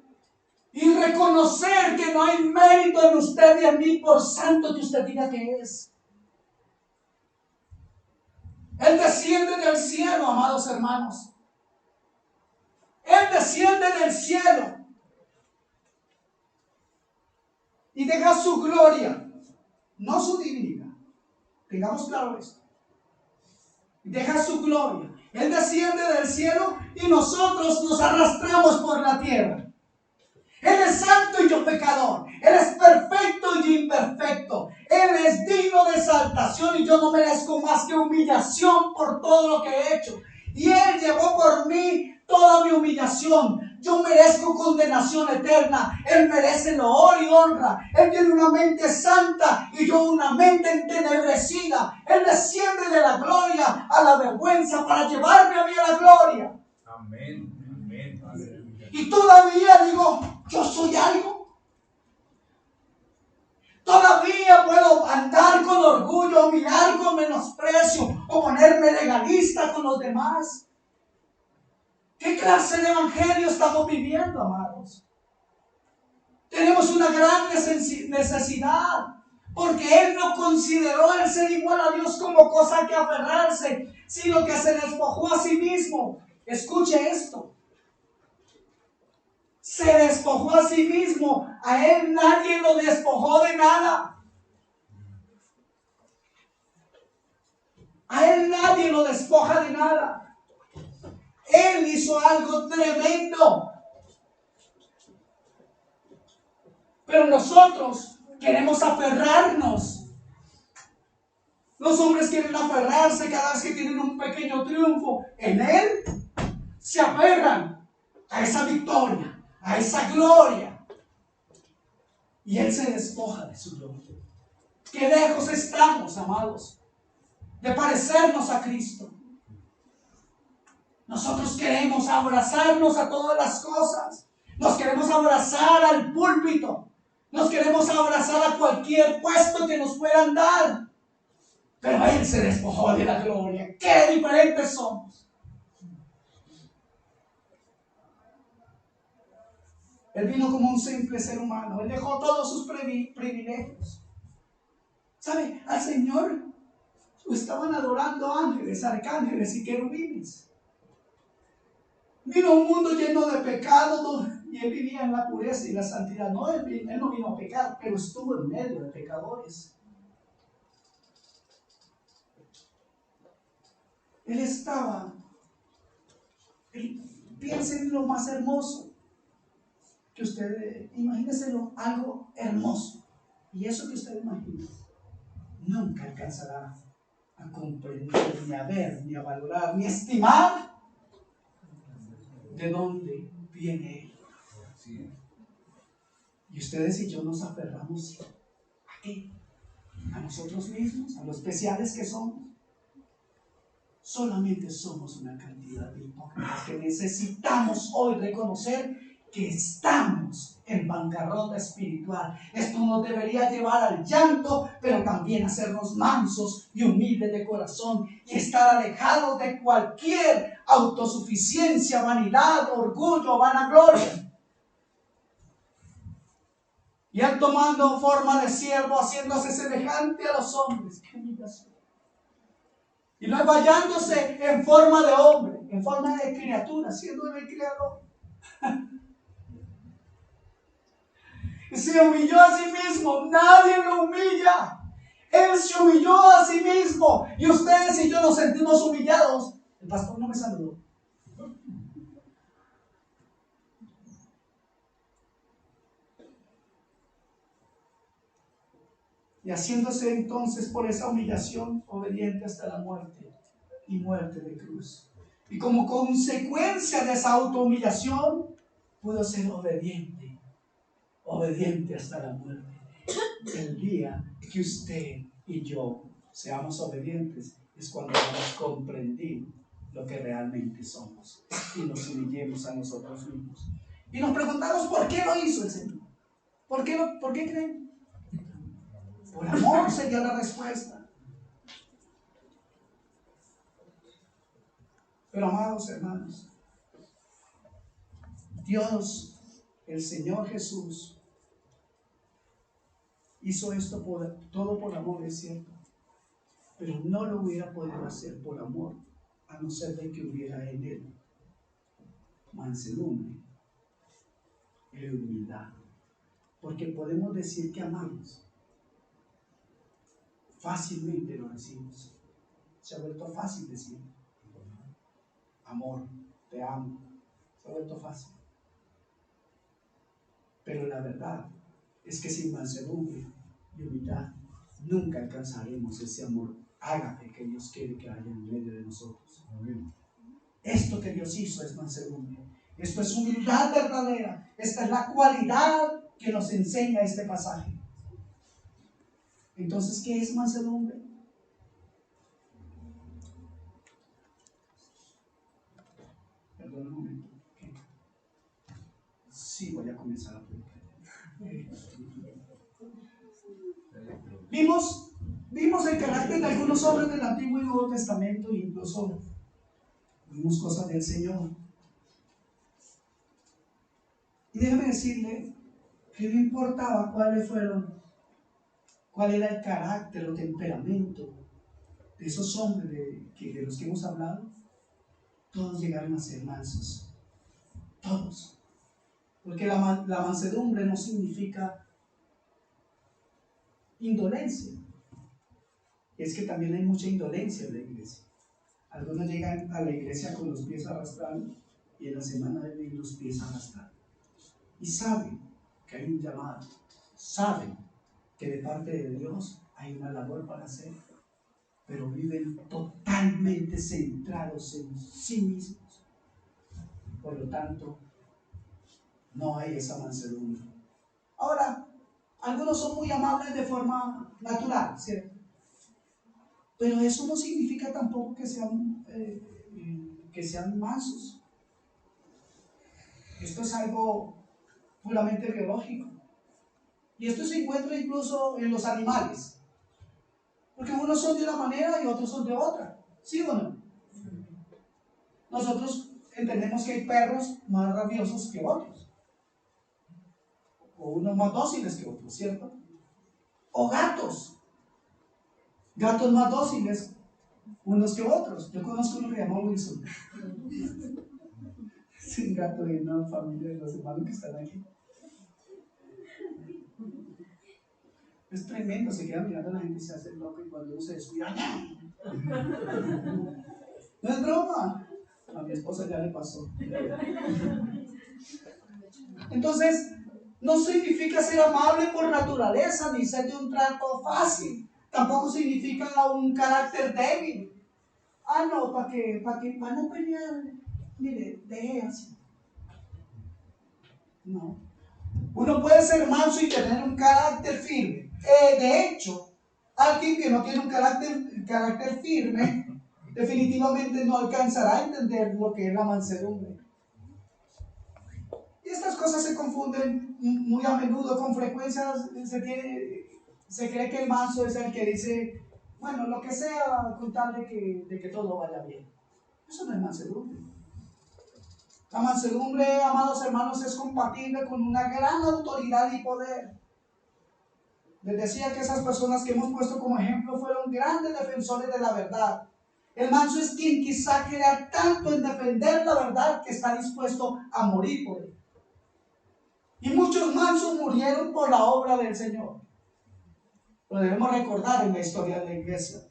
y reconocer que no hay mérito en usted y en mí, por santo que usted diga que es. Él desciende del cielo, amados hermanos. Él desciende del cielo y deja su gloria, no su divinidad. Tengamos claro esto. Deja su gloria. Él desciende del cielo y nosotros nos arrastramos por la tierra. Él es santo y yo pecador. Él es perfecto y yo imperfecto. Él es digno de exaltación y yo no merezco más que humillación por todo lo que he hecho. Y Él llevó por mí toda mi humillación. Yo merezco condenación eterna. Él merece loor y honra. Él tiene una mente santa y yo una mente entenebrecida. Él desciende de la gloria a la vergüenza para llevarme a mí a la gloria.
Amén, amén, aleluya.
Y todavía digo, yo soy algo. Todavía puedo andar con orgullo, mirar con menosprecio o ponerme legalista con los demás. ¿Qué clase de evangelio estamos viviendo, amados? Tenemos una gran necesidad, porque Él no consideró el ser igual a Dios como cosa que aferrarse, sino que se despojó a sí mismo. Escuche esto. Se despojó a sí mismo. A Él nadie lo despojó de nada. A Él nadie lo despoja de nada. Él hizo algo tremendo. Pero nosotros queremos aferrarnos. Los hombres quieren aferrarse cada vez que tienen un pequeño triunfo. En Él se aferran a esa victoria, a esa gloria. Y Él se despoja de su gloria. Qué lejos estamos, amados, de parecernos a Cristo. Nosotros queremos abrazarnos a todas las cosas. Nos queremos abrazar al púlpito. Nos queremos abrazar a cualquier puesto que nos puedan dar. Pero Él se despojó de la gloria. ¡Qué diferentes somos! Él vino como un simple ser humano. Él dejó todos sus privilegios. ¿Sabe? Al Señor lo estaban adorando ángeles, arcángeles y querubines. Vino a un mundo lleno de pecado y Él vivía en la pureza y la santidad. No, él no vino a pecar, pero estuvo en medio de pecadores. Él estaba. Piensen en lo más hermoso que usted, imagínenselo, algo hermoso. Y eso que usted imagina, nunca alcanzará a comprender, ni a ver, ni a valorar, ni a estimar de dónde viene Él. Y ustedes y yo nos aferramos ¿a qué? A nosotros mismos, a lo especiales que somos. Solamente somos una cantidad de hipócritas que necesitamos hoy reconocer que estamos en bancarrota espiritual. Esto nos debería llevar al llanto, pero también hacernos mansos y humildes de corazón y estar alejados de cualquier autosuficiencia, vanidad, orgullo, vanagloria. Y Él tomando forma de siervo, haciéndose semejante a los hombres. ¡Qué humillación! Y luego hallándose en forma de hombre, en forma de criatura, siendo el creador. Y se humilló a sí mismo. Nadie lo humilla. Él se humilló a sí mismo. Y ustedes y yo nos sentimos humillados. El pastor no me saludó. Y haciéndose entonces por esa humillación obediente hasta la muerte y muerte de cruz. Y como consecuencia de esa autohumillación pudo ser obediente hasta la muerte. El día que usted y yo seamos obedientes es cuando vamos a comprender lo que realmente somos y nos humillemos a nosotros mismos. Y nos preguntamos por qué lo hizo el Señor. ¿Por qué creen? Por amor sería la respuesta. Pero amados hermanos, Dios, el Señor Jesús, hizo esto todo por amor, es cierto. Pero no lo hubiera podido hacer por amor, a no ser de que hubiera en Él mansedumbre y humildad. Porque podemos decir que amamos. Fácilmente lo decimos. Se ha vuelto fácil decir amor, te amo. Se ha vuelto fácil. Pero la verdad es que sin mansedumbre y humildad nunca alcanzaremos ese amor ágape que Dios quiere que haya en medio de nosotros. Esto que Dios hizo es mansedumbre. Esto es humildad verdadera. Esta es la cualidad que nos enseña este pasaje. Entonces, ¿qué es mansedumbre? Perdón un momento. Sí, voy a comenzar a predicar. Vimos el carácter de algunos hombres del Antiguo y Nuevo Testamento e incluso vimos cosas del Señor. Y déjeme decirle que no importaba cuál era el carácter o temperamento de esos hombres de los que hemos hablado, todos llegaron a ser mansos. Todos. Porque la mansedumbre no significa indolencia. Es que también hay mucha indolencia en la iglesia. Algunos llegan a la iglesia con los pies arrastrando y en la semana deben los pies arrastrando. Y saben que hay un llamado, saben que de parte de Dios hay una labor para hacer, pero viven totalmente centrados en sí mismos. Por lo tanto, no hay esa mansedumbre. Ahora, algunos son muy amables de forma natural, ¿cierto? Pero eso no significa tampoco que sean mansos. Esto es algo puramente biológico. Y esto se encuentra incluso en los animales. Porque unos son de una manera y otros son de otra. ¿Sí o no? Nosotros entendemos que hay perros más rabiosos que otros. O unos más dóciles que otros, ¿cierto? O gatos. Gatos más dóciles unos que otros. Yo conozco uno que se llama Wilson. Es un gato de una familia de los hermanos que están aquí. Es tremendo, se queda mirando a la gente y se hace loco y cuando uno se descuida, no es broma. A mi esposa ya le pasó. Entonces, no significa ser amable por naturaleza ni ser de un trato fácil. Tampoco significa un carácter débil. Ah, no, para no pelear, mire, deje así. No. Uno puede ser manso y tener un carácter firme. De hecho, alguien que no tiene un carácter firme, definitivamente no alcanzará a entender lo que es la mansedumbre. Y estas cosas se confunden muy a menudo. Con frecuencia se cree que el manso es el que dice, bueno, lo que sea con tal de que todo vaya bien. Eso no es mansedumbre. La mansedumbre, amados hermanos, es compatible con una gran autoridad y poder. Les decía que esas personas que hemos puesto como ejemplo fueron grandes defensores de la verdad. El manso es quien quizá crea tanto en defender la verdad que está dispuesto a morir por ella. Y muchos mansos murieron por la obra del Señor. Lo debemos recordar en la historia de la iglesia.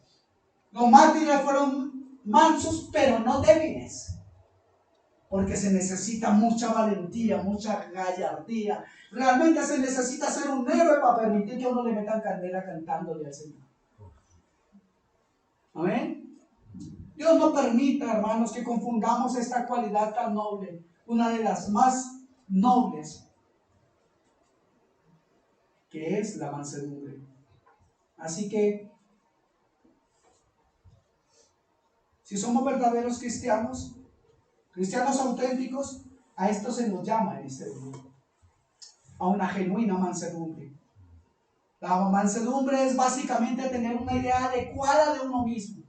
Los mártires fueron mansos, pero no débiles. Porque se necesita mucha valentía, mucha gallardía. Realmente se necesita ser un héroe para permitir que uno le metan candela cantándole al Señor. Amén. Dios no permita, hermanos, que confundamos esta cualidad tan noble, una de las más nobles, que es la mansedumbre. Así que, si somos verdaderos cristianos auténticos, a esto se nos llama en este mundo, a una genuina mansedumbre. La mansedumbre es básicamente tener una idea adecuada de uno mismo,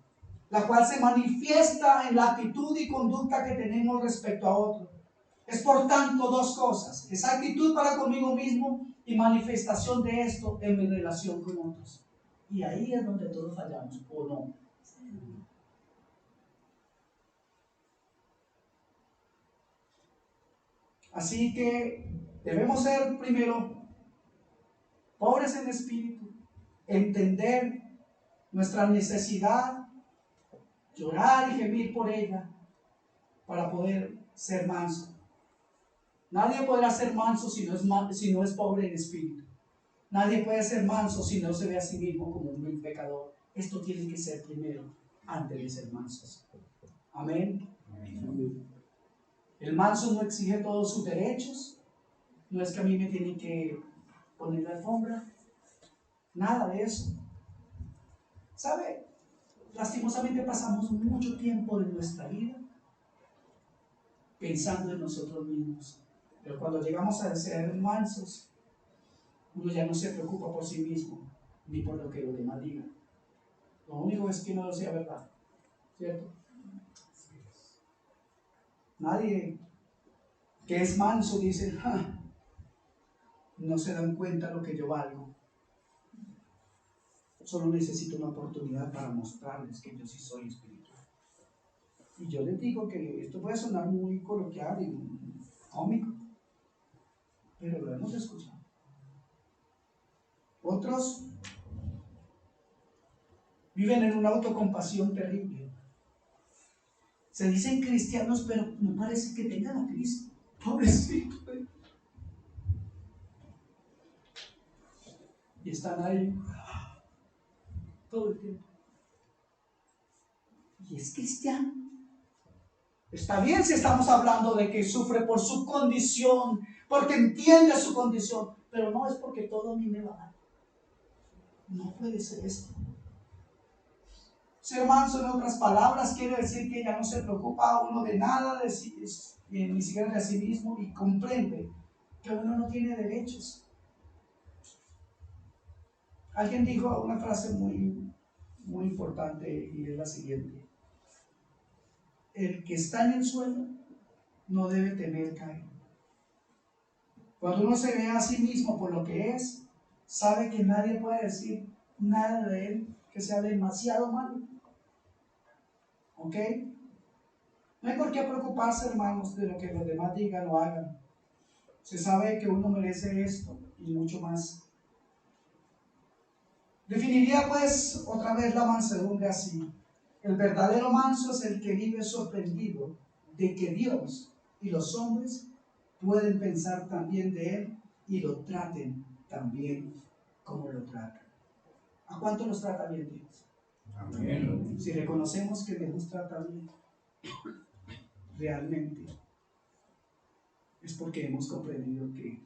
la cual se manifiesta en la actitud y conducta que tenemos respecto a otro. Es por tanto dos cosas: esa actitud para conmigo mismo y manifestación de esto en mi relación con otros. Y ahí es donde todos fallamos, ¿o no? Así que debemos ser primero pobres en espíritu, entender nuestra necesidad, llorar y gemir por ella para poder ser manso. Nadie podrá ser manso si no es pobre en espíritu. Nadie puede ser manso si no se ve a sí mismo como un vil pecador. Esto tiene que ser primero antes de ser mansos. Amén. Amén. El manso no exige todos sus derechos. No es que a mí me tienen que poner la alfombra. Nada de eso. ¿Sabe? Lastimosamente pasamos mucho tiempo de nuestra vida pensando en nosotros mismos. Pero cuando llegamos a ser mansos, uno ya no se preocupa por sí mismo, ni por lo que los demás digan. Lo único es que no sea verdad, ¿cierto? Nadie que es manso dice, no se dan cuenta lo que yo valgo. Solo necesito una oportunidad para mostrarles que yo sí soy espiritual. Y yo les digo que esto puede sonar muy coloquial y cómico, pero lo hemos escuchado. Otros viven en una autocompasión terrible. Se dicen cristianos, pero no parece que tengan a Cristo. Pobrecito. están ahí todo el tiempo. Y es cristiano. Está bien si estamos hablando de que sufre por su condición, porque entiende su condición, pero no es porque todo a mí me va mal. No puede ser esto. Ser manso, en otras palabras, quiere decir que ya no se preocupa uno de nada, ni siquiera de sí mismo, y comprende que uno no tiene derechos. Alguien dijo una frase muy, muy importante y es la siguiente: el que está en el suelo no debe temer caer. Cuando uno se ve a sí mismo por lo que es, sabe que nadie puede decir nada de él que sea demasiado malo. ¿Ok? No hay por qué preocuparse, hermanos, de lo que los demás digan o hagan. Se sabe que uno merece esto y mucho más. Definiría pues otra vez la mansedumbre así: el verdadero manso es el que vive sorprendido de que Dios y los hombres pueden pensar también de él y lo traten también como lo tratan. ¿A cuánto nos trata bien Dios?
Amén.
Si reconocemos que Dios nos trata bien, realmente es porque hemos comprendido que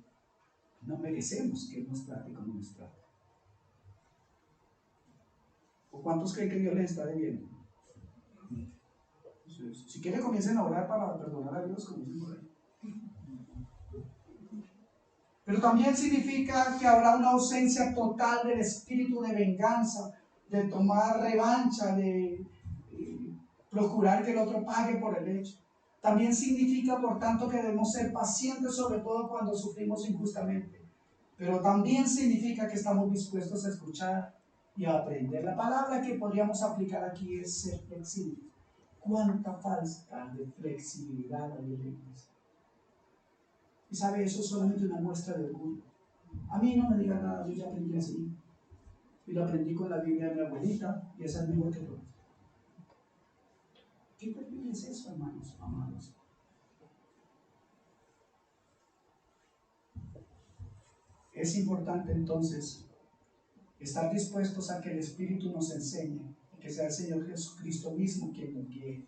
no merecemos que Él nos trate como nos trata. ¿O cuántos creen que Dios les está debiendo? Si quieren, comiencen a orar para perdonar a Dios, como dicen por ahí. Pero también significa que habrá una ausencia total del espíritu de venganza, de tomar revancha, de procurar que el otro pague por el hecho. También significa, por tanto, que debemos ser pacientes, sobre todo cuando sufrimos injustamente. Pero también significa que estamos dispuestos a escuchar y a aprender. La palabra que podríamos aplicar aquí es ser flexible. ¿Cuánta falta de flexibilidad hay en la iglesia? Y sabe, eso es solamente una muestra de orgullo. A mí no me diga nada, yo ya aprendí así. Y lo aprendí con la Biblia de mi abuelita, y esa es mejor que todo. ¿Qué terrible es eso, hermanos, amados? Es importante entonces estar dispuestos a que el Espíritu nos enseñe, y que sea el Señor Jesucristo mismo quien nos guíe.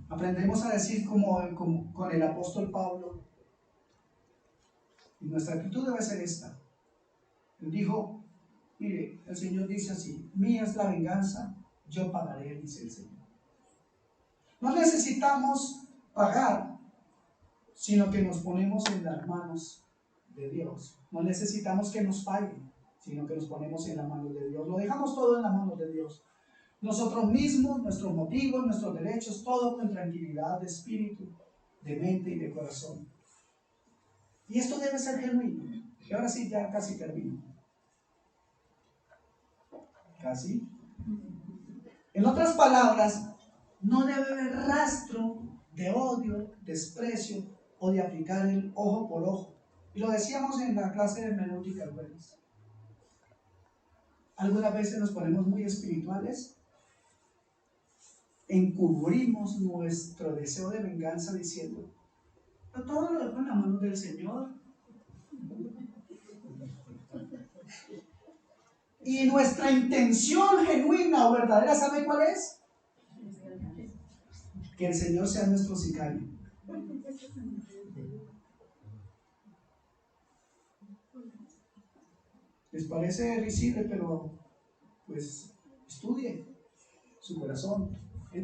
Aprendemos a decir como con el apóstol Pablo, y nuestra actitud debe ser esta. Él dijo: mire, el Señor dice así: mía es la venganza, yo pagaré, dice el Señor. No necesitamos pagar, sino que nos ponemos en las manos de Dios. No necesitamos que nos paguen, sino que nos ponemos en las manos de Dios. Lo dejamos todo en las manos de Dios. Nosotros mismos, nuestros motivos, nuestros derechos, todo con tranquilidad de espíritu, de mente y de corazón. Y esto debe ser genuino. Y ahora sí, ya casi termino. Casi. En otras palabras, no debe haber rastro de odio, desprecio o de aplicar el ojo por ojo. Y lo decíamos en la clase de hermenéutica el jueves. Algunas veces nos ponemos muy espirituales, encubrimos nuestro deseo de venganza diciendo: pero todo lo dejo en la mano del Señor. Y nuestra intención genuina o verdadera, ¿sabe cuál es? Que el Señor sea nuestro sicario. Les parece risible, pero pues estudie su corazón. Es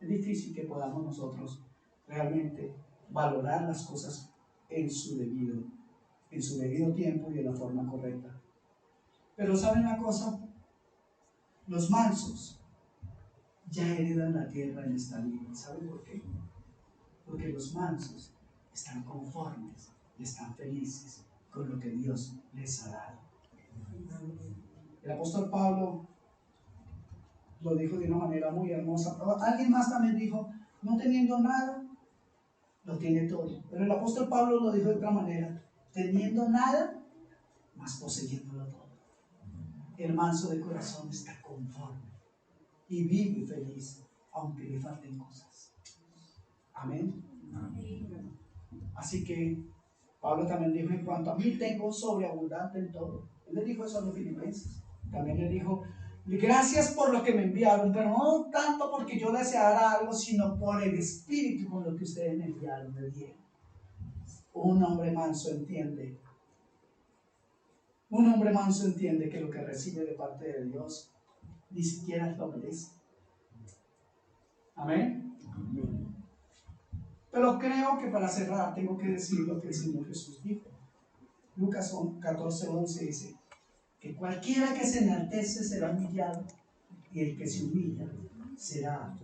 difícil que podamos nosotros realmente valorar las cosas en su debido tiempo y de la forma correcta. Pero ¿saben una cosa? Los mansos ya heredan la tierra en esta vida. ¿Saben por qué? Porque los mansos están conformes y están felices con lo que Dios les ha dado. El apóstol Pablo lo dijo de una manera muy hermosa. Alguien más también dijo: no teniendo nada, lo tiene todo. Pero el apóstol Pablo lo dijo de otra manera: teniendo nada, mas poseyéndolo todo. El manso de corazón está conforme y vive feliz, aunque le falten cosas. Amén. Así que Pablo también dijo, en cuanto a mí tengo sobreabundante en todo. Él le dijo eso a los filipenses. También le dijo, gracias por lo que me enviaron, pero no tanto porque yo deseara algo, sino por el espíritu con lo que ustedes me enviaron, me dieron. Un hombre manso entiende. Un hombre manso entiende que lo que recibe de parte de Dios ni siquiera lo merece. Amén. Pero creo que para cerrar tengo que decir lo que el Señor Jesús dijo. Lucas 14:11 dice que cualquiera que se enaltece será humillado y el que se humilla será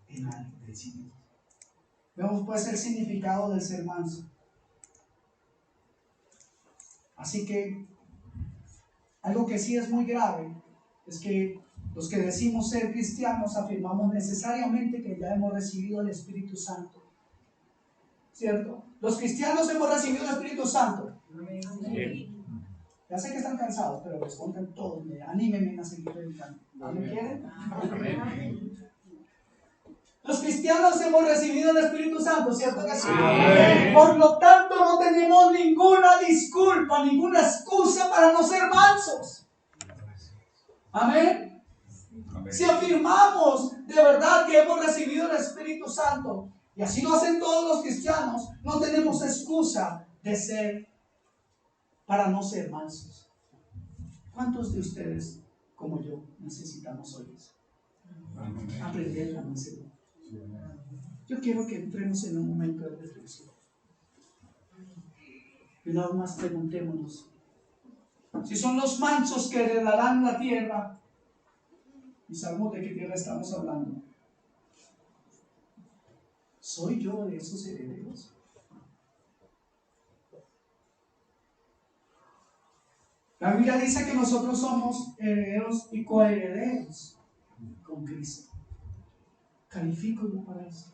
enaltecido. Vemos pues el significado del ser manso. Así que algo que sí es muy grave es que los que decimos ser cristianos afirmamos necesariamente que ya hemos recibido el Espíritu Santo. ¿Cierto? Los cristianos hemos recibido el Espíritu Santo.
Sí.
Ya sé que están cansados, pero respondan todos, anímenme a seguir predicando. ¿No me quieren?
Amén.
Los cristianos hemos recibido el Espíritu Santo, ¿cierto que sí?
Amén.
Por lo tanto, no tenemos ninguna disculpa, ninguna excusa para no ser mansos. Amén.
Amén.
Si afirmamos de verdad que hemos recibido el Espíritu Santo, y así lo hacen todos los cristianos, no tenemos excusa para no ser mansos. ¿Cuántos de ustedes, como yo, necesitamos hoy eso?
Amén.
Aprender la mansedumbre. Yo quiero que entremos en un momento de reflexión. Y una vez más preguntémonos, si son los mansos que heredarán la tierra, y sabemos de qué tierra estamos hablando, ¿soy yo de esos herederos? La Biblia dice que nosotros somos herederos y coherederos con Cristo. ¿Califico yo para eso?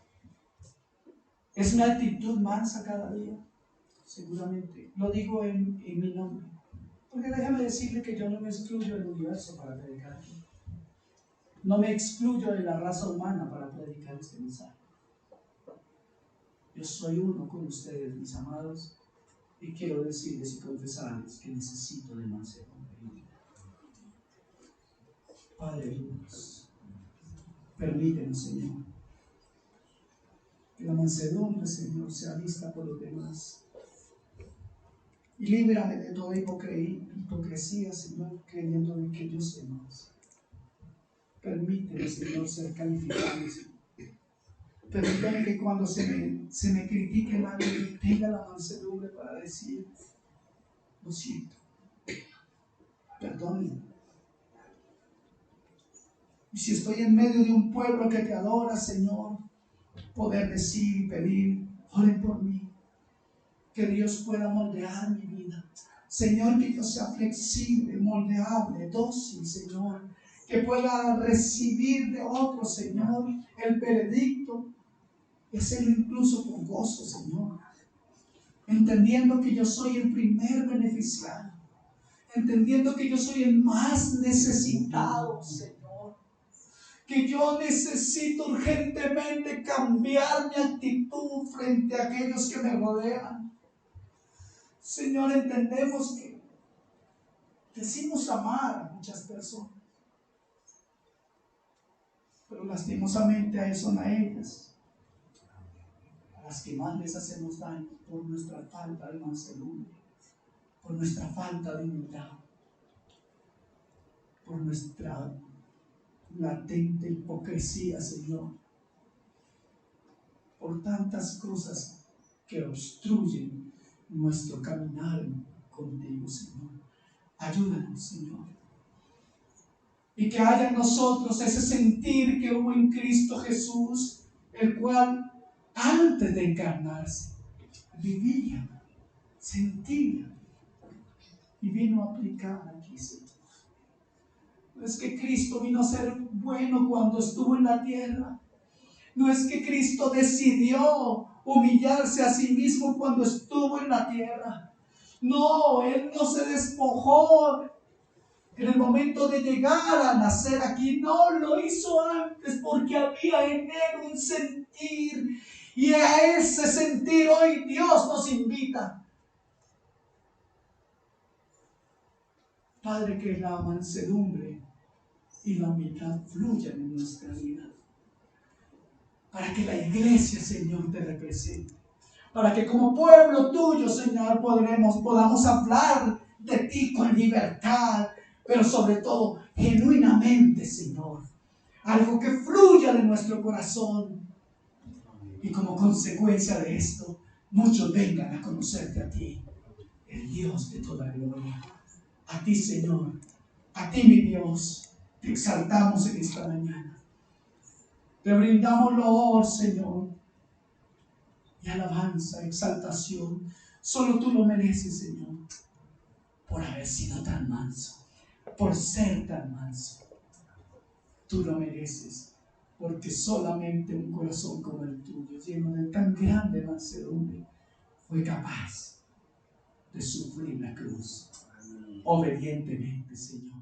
¿Es una actitud mansa cada día? Seguramente. Lo digo en mi nombre. Porque déjame decirle que yo no me excluyo del universo para predicar aquí. No me excluyo de la raza humana para predicar este mensaje. Yo soy uno con ustedes, mis amados, y quiero decirles y confesarles que necesito de mansedumbre. Padre Dios, permíteme, Señor, que la mansedumbre, Señor, sea vista por los demás. Y líbrame de toda hipocresía, Señor, creyendo en que yo sé más. Permíteme, Señor, ser calificado. Permítame que cuando se me critique nadie tenga la mansedumbre para decir, lo siento, perdóname. Y si estoy en medio de un pueblo que te adora, Señor, poder decir y pedir, oren por mí. Que Dios pueda moldear mi vida. Señor, que yo sea flexible, moldeable, dócil, Señor. Que pueda recibir de otro, Señor, el veredicto y hacerlo incluso con gozo, Señor. Entendiendo que yo soy el primer beneficiario. Entendiendo que yo soy el más necesitado, Señor. Que yo necesito urgentemente cambiar mi actitud frente a aquellos que me rodean. Señor, entendemos que decimos amar a muchas personas, pero lastimosamente son a ellas a las que más les hacemos daño por nuestra falta de mansedumbre, por nuestra falta de humildad, por nuestra latente hipocresía, Señor, por tantas cosas que obstruyen nuestro caminar contigo, Señor. Ayúdanos, Señor. Y que haya en nosotros ese sentir que hubo en Cristo Jesús, el cual antes de encarnarse vivía, sentía y vino a aplicar aquí, Señor. No es que Cristo vino a ser bueno cuando estuvo en la tierra. No es que Cristo decidió humillarse a sí mismo cuando estuvo en la tierra. No, Él no se despojó en el momento de llegar a nacer aquí. No, lo hizo antes porque había en Él un sentir. Y a ese sentir hoy Dios nos invita Padre, que la mansedumbre y la humildad fluyan en nuestra vida. Para que la iglesia, Señor, te represente. Para que como pueblo tuyo, Señor, podamos hablar de ti con libertad, pero sobre todo genuinamente, Señor. Algo que fluya de nuestro corazón. Y como consecuencia de esto, muchos vengan a conocerte a ti, el Dios de toda gloria. A ti, Señor, a ti, mi Dios, te exaltamos en esta mañana. Te brindamos loor, Señor, y alabanza, exaltación. Solo tú lo mereces, Señor, por haber sido tan manso, por ser tan manso. Tú lo mereces, porque solamente un corazón como el tuyo, lleno de tan grande mansedumbre, fue capaz de sufrir la cruz obedientemente, Señor.